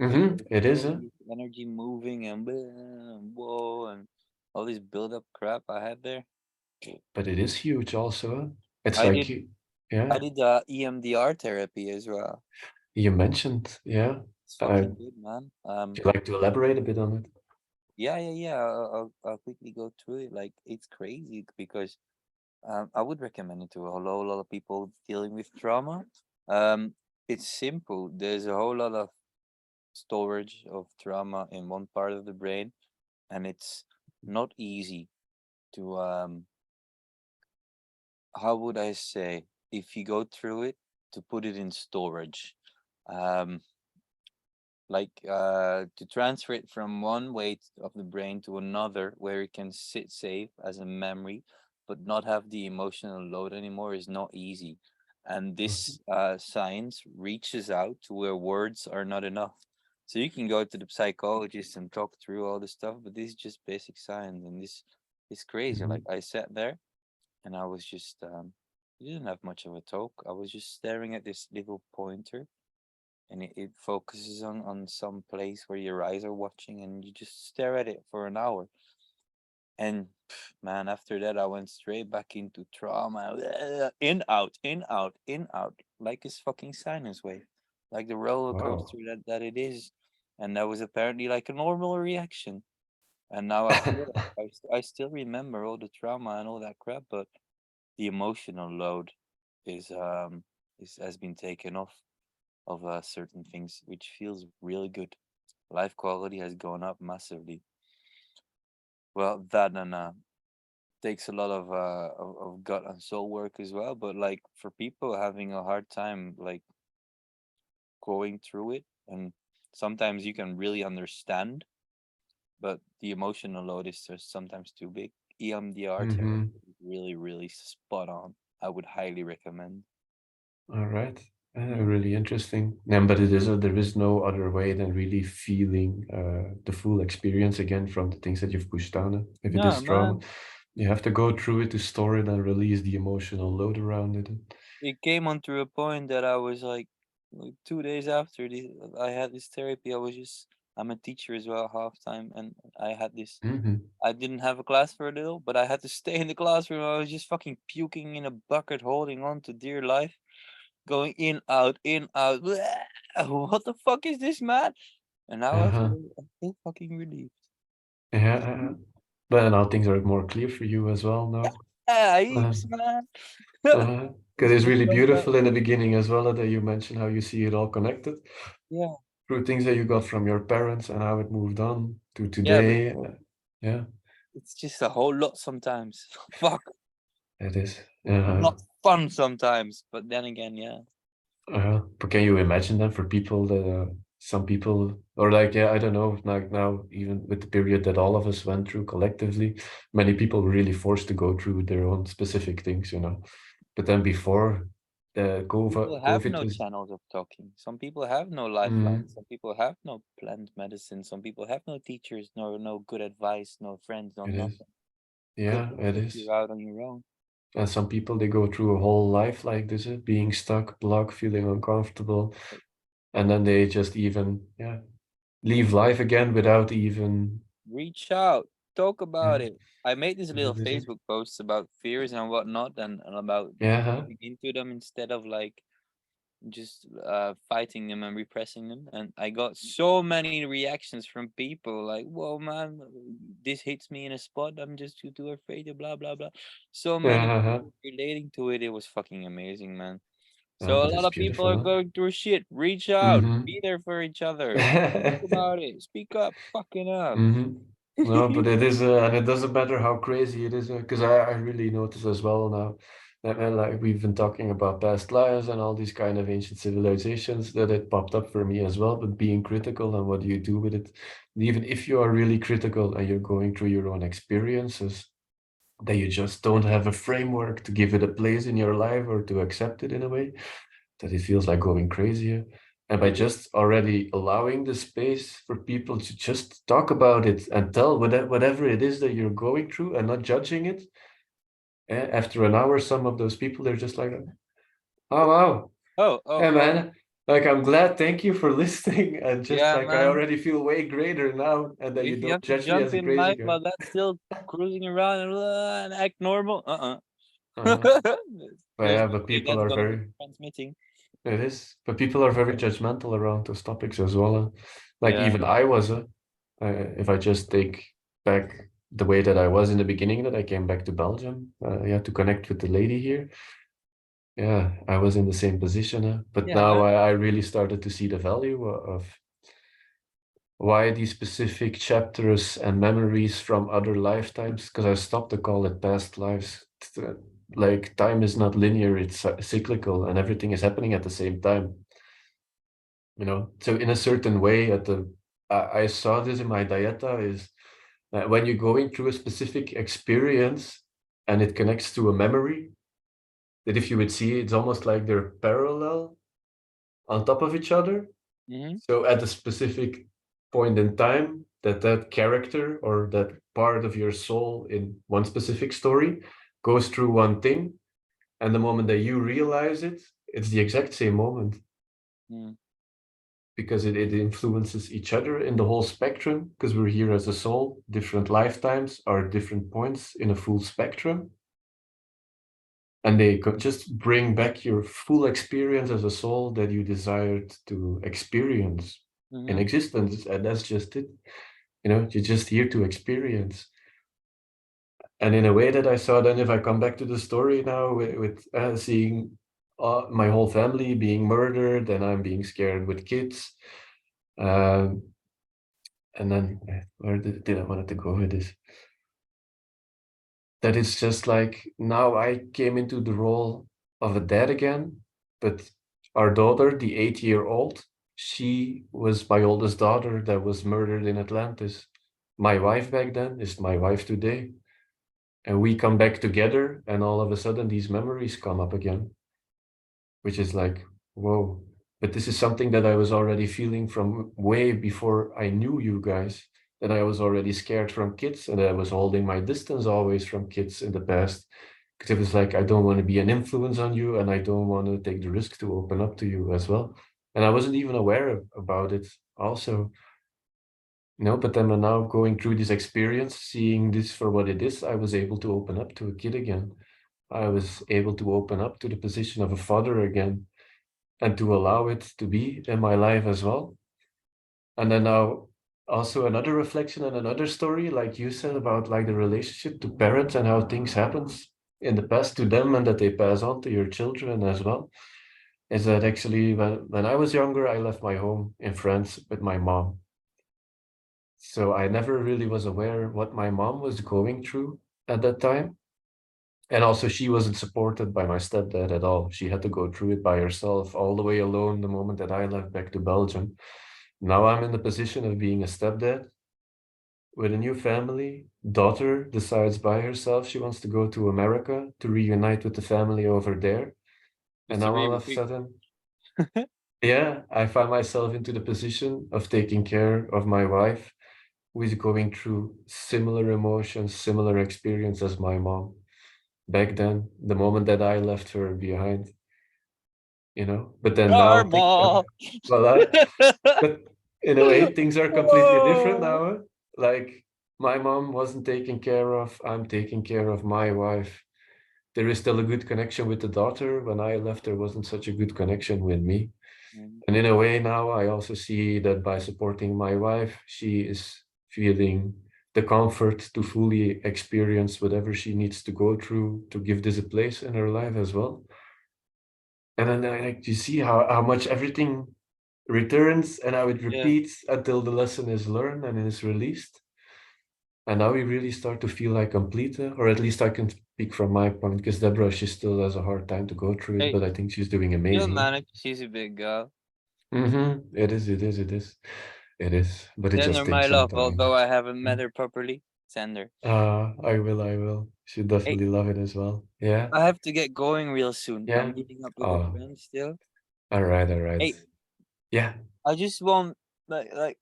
Like Mm-hmm. there was It is, all huh? this energy moving and whoa and all this build up crap I had there. But it is huge also, huh? It's I like did you, yeah, I did EMDR therapy as well. you mentioned, yeah. It's Uh, fucking good, man. do you like to elaborate a bit on it? Yeah. I'll quickly go through it. Like it's crazy because I would recommend it to a whole lot of people dealing with trauma. Um, it's simple. There's a whole lot of storage of trauma in one part of the brain, and it's not easy to how would I say, if you go through it, to put it in storage. Um, like to transfer it from one weight of the brain to another where it can sit safe as a memory but not have the emotional load anymore is not easy, and Mhm. this science reaches out to where words are not enough. So you can go to the psychologist and talk through all this stuff, but this is just basic science, and this is crazy. Like Mhm. I sat there and I was just didn't have much of a talk. I was just staring at this little pointer, and it focuses on some place where your eyes are watching, and you just stare at it for an hour. And man, after that I went straight back into trauma. In out, in out, in out, like it's fucking sinus wave, like the roller Wow. coaster that it is. And that was apparently like a normal reaction. And now after that I still remember all the trauma and all that crap, but the emotional load is has been taken off of certain things, which feels really good. Life quality has gone up massively. Well, that and takes a lot of gut and soul work as well. But like for people having a hard time like going through it, and sometimes you can really understand, but the emotional load is just sometimes too big. EMDR therapy Mm-hmm. is really spot on. I would highly recommend. All right. Yeah. Really interesting. Yeah, but there is no other way than really feeling the full experience again from the things that you've pushed down. If it No, is trauma, man. you have to go through it to store it and release the emotional load around it. It came onto a point that I was like 2 days after I had this therapy. I'm a teacher as well half time, and I had this. Mm-hmm. I didn't have a class for a little, but I had to stay in the classroom. I was just fucking puking in a bucket, holding on to dear life, going in, out, in, out. What the fuck is this, man? And now Uh-huh. I feel fucking relieved. Yeah. But now things are more clear for you as well now. Ah, Uh, heaps, man. Because It's it's been really so bad. beautiful in the beginning as well that you mentioned how you see it all connected Yeah, through things that you got from your parents and how it moved on to yeah, but today. Yeah, it's just a whole lot sometimes. Fuck. it is. Not fun sometimes, but then again, yeah. But can you imagine that for people that some people or like yeah, I don't know, like now even with the period that all of us went through collectively, many people were really forced to go through their own specific things. But then before. People have COVID no was. channels of talking. Some people have no Mm, lifelines. Some people have no plant medicine. Some people have no teachers, no good advice, no friends, no it is. nothing. Yeah, Couldn't it is. figure out on your own. And some people, they go through a whole life like this, being stuck, blocked, feeling uncomfortable, and then they just even, yeah, leave life again without even, Reach out, talk yeah, about it. I made these little that is it. Facebook posts about fears and whatnot, and about Yeah, huh? looking into them instead of like just fighting them and repressing them. And I got so many reactions from people like, "Whoa, man, this hits me in a spot. I'm just too afraid of blah blah blah." So many Yeah, huh? people relating to it. It was fucking amazing, man. Oh, So a but lot it's of people beautiful, are huh? going through shit. Reach out, Mm-hmm. be there for each other, talk about it, speak up, fucking up. Mm-hmm. No, but it is, and it doesn't matter how crazy it is, because I really notice as well now that like we've been talking about past lives and all these kind of ancient civilizations, that it popped up for me as well. But being critical and what do you do with it? And even if you are really critical and you're going through your own experiences, that you just don't have a framework to give it a place in your life or to accept it in a way, that it feels like going crazy. And by just already allowing the space for people to just talk about it and tell whatever it is that you're going through and not judging it, after an hour, some of those people, they're just like, oh, wow, Oh, oh, yeah, oh. man. Like, I'm glad, thank you for listening. And just Yeah, like, I man. already feel way greater now, and that you If you don't have to judge me jump as a in crazy life guy. while that's still cruising around and act normal, Uh-huh. But There's yeah, no but way people that's are gonna be very, transmitting. it is, but people are very judgmental around those topics as well. Like Yeah. even I was, if I just take back the way that I was in the beginning, that I came back to Belgium, yeah, to connect with the lady here. Yeah, I was in the same position, but Yeah, now man. I really started to see the value of why these specific chapters and memories from other lifetimes, because I stopped to call it past lives. Like time is not linear, it's cyclical, and everything is happening at the same time. So in a certain way, I saw this in my dieta, is that when you're going through a specific experience and it connects to a memory, that if you would see, it's almost like they're parallel on top of each other. Mm-hmm. So at a specific point in time, that character or that part of your soul in one specific story goes through one thing, and the moment that you realize it, it's the exact same moment, Mm. because it influences each other in the whole spectrum, because we're here as a soul, different lifetimes are different points in a full spectrum, and they could just bring back your full experience as a soul that you desired to experience in Mm-hmm. existence. And that's just it. You're just here to experience. And in a way that I saw, then if I come back to the story now with seeing my whole family being murdered, and I'm being scared with kids, um, and then where did I wanted to go with this? That it's just like now I came into the role of a dad again, but our daughter, the 8-year-old, she was my oldest daughter that was murdered in Atlantis. My wife back then is my wife today. And we come back together, and all of a sudden these memories come up again, which is like, whoa. But this is something that I was already feeling from way before I knew you guys. That I was already scared from kids, and I was holding my distance always from kids in the past. Because it was like, I don't want to be an influence on you, and I don't want to take the risk to open up to you as well. And I wasn't even aware about it also. But then now going through this experience, seeing this for what it is, I was able to open up to a kid again. I was able to open up to the position of a father again, and to allow it to be in my life as well. And then now also another reflection and another story, like you said, about like the relationship to parents and how things happens in the past to them, and that they pass on to your children as well. Is that actually when I was younger, I left my home in France with my mom. So I never really was aware what my mom was going through at that time. And also, she wasn't supported by my stepdad at all. She had to go through it by herself, all the way alone, the moment that I left back to Belgium. Now I'm in the position of being a stepdad with a new family. Daughter decides by herself she wants to go to America to reunite with the family over there. And It's a now all really of a big. sudden, yeah, I find myself into the position of taking care of my wife, who is going through similar emotions, similar experience as my mom back then, the moment that I left her behind, you know. But then now things are, Karma. voila. But in a way, things are completely different Whoa. now. Like my mom wasn't taken care of, I'm taking care of my wife. There is still a good connection with the daughter. When I left, there wasn't such a good connection with me. Mm. And in a way now, I also see that by supporting my wife, she is feeling the comfort to fully experience whatever she needs to go through to give this a place in her life as well. And then I like to see how much everything returns and how it Yeah. repeats until the lesson is learned and is released. And now we really start to feel like complete, or at least I can speak from my point, because Deborah, she still has a hard time to go through it, Hey, but I think she's doing you'll amazing. manage. She's a big girl. It is, it is, it is. It is, but it Send her just my takes some love, time. although I haven't met Mm. her properly. Send her. I will, I will. She'll Hey, definitely love it as well. Yeah, I have to get going real soon. yeah. I'm meeting up with a Oh, friend still. all right, all right. Hey, Yeah. I just want like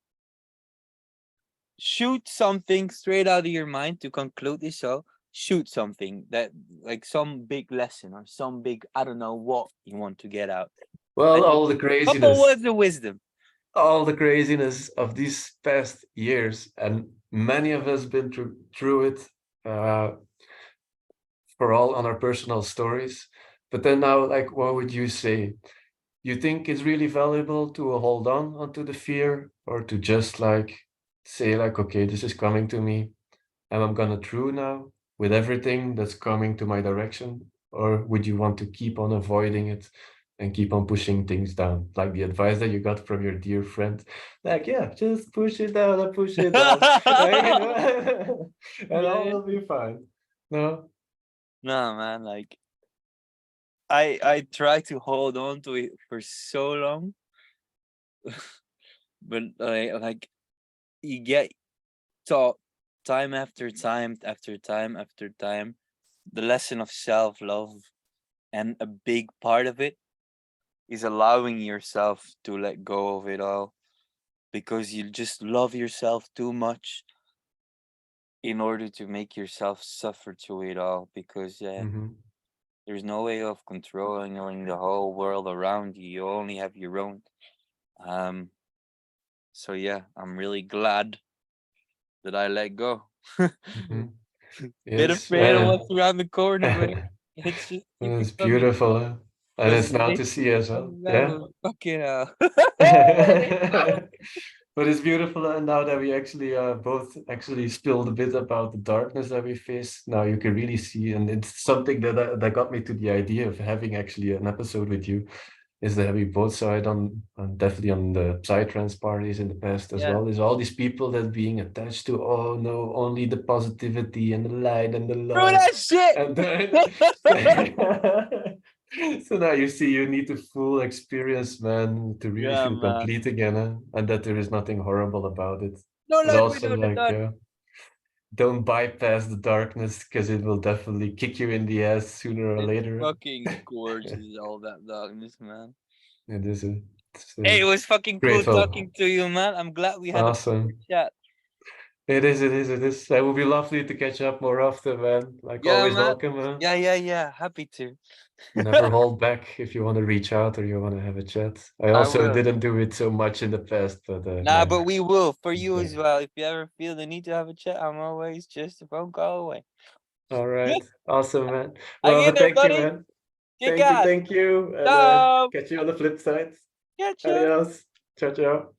shoot something straight out of your mind to conclude this show. Shoot something that like some big lesson or some big I don't know what you want to get out. Well, And just couple words of wisdom. all the craziness of these past years, and many of us been through it, uh, for all on our personal stories. But then now, like, what would you say? You think it's really valuable to hold on onto the fear, or to just like say like, okay, this is coming to me and I'm gonna through now with everything that's coming to my direction? Or would you want to keep on avoiding it and keep on pushing things down? Like the advice that you got from your dear friend, like, yeah, just push it down and push it down. Like, you know, and all Yeah. will be fine. No? No man, like I try to hold on to it for so long, but like you get taught time after time after time after time the lesson of self-love, and a big part of it is allowing yourself to let go of it all because you just love yourself too much in order to make yourself suffer through it all, because yeah, Mm-hmm. there's no way of controlling the whole world around you. You only have your own. um so yeah, I'm really glad that I let go. Mm-hmm. Bit Yes. afraid of what's around the corner, but it's just keep it It's coming. beautiful, huh? And Because it's the now to next see as well. Yeah. level, fucking hell. But it's beautiful, and now that we actually both actually spilled a bit about the darkness that we face, now you can really see, and it's something that got me to the idea of having actually an episode with you, is that we both saw it on definitely on the psytrance parties in the past as Yeah. well. There's all these people that being attached to, oh no, only the positivity and the light and the Through love, that shit. and then so now you see you need the full experience, man, to really Yeah, feel man. complete again, huh? And that there is nothing horrible about it. No But life also without the like, dark. don't bypass the darkness, because it will definitely kick you in the ass sooner or It's later. fucking gorgeous, all that darkness, man. It is it's Hey, a it was fucking cool grateful. talking to you, man. I'm glad we had a proper Awesome. chat. It is, it is, it is. It would be lovely to catch up more often, man. Like Yeah, always man. welcome, man. Yeah. Happy to. Never hold back if you want to reach out or you want to have a chat. I I also will. didn't do it so much in the past, but Nah, yeah, but we will for it's you as there. well. If you ever feel the need to have a chat, I'm always just a phone call away. All right. Awesome, man. I Well, get but there, thank you, buddy. man. Kick ass. Thank you. And Ciao. catch you on the flip side. Catch ya. Adios. Ciao, ciao.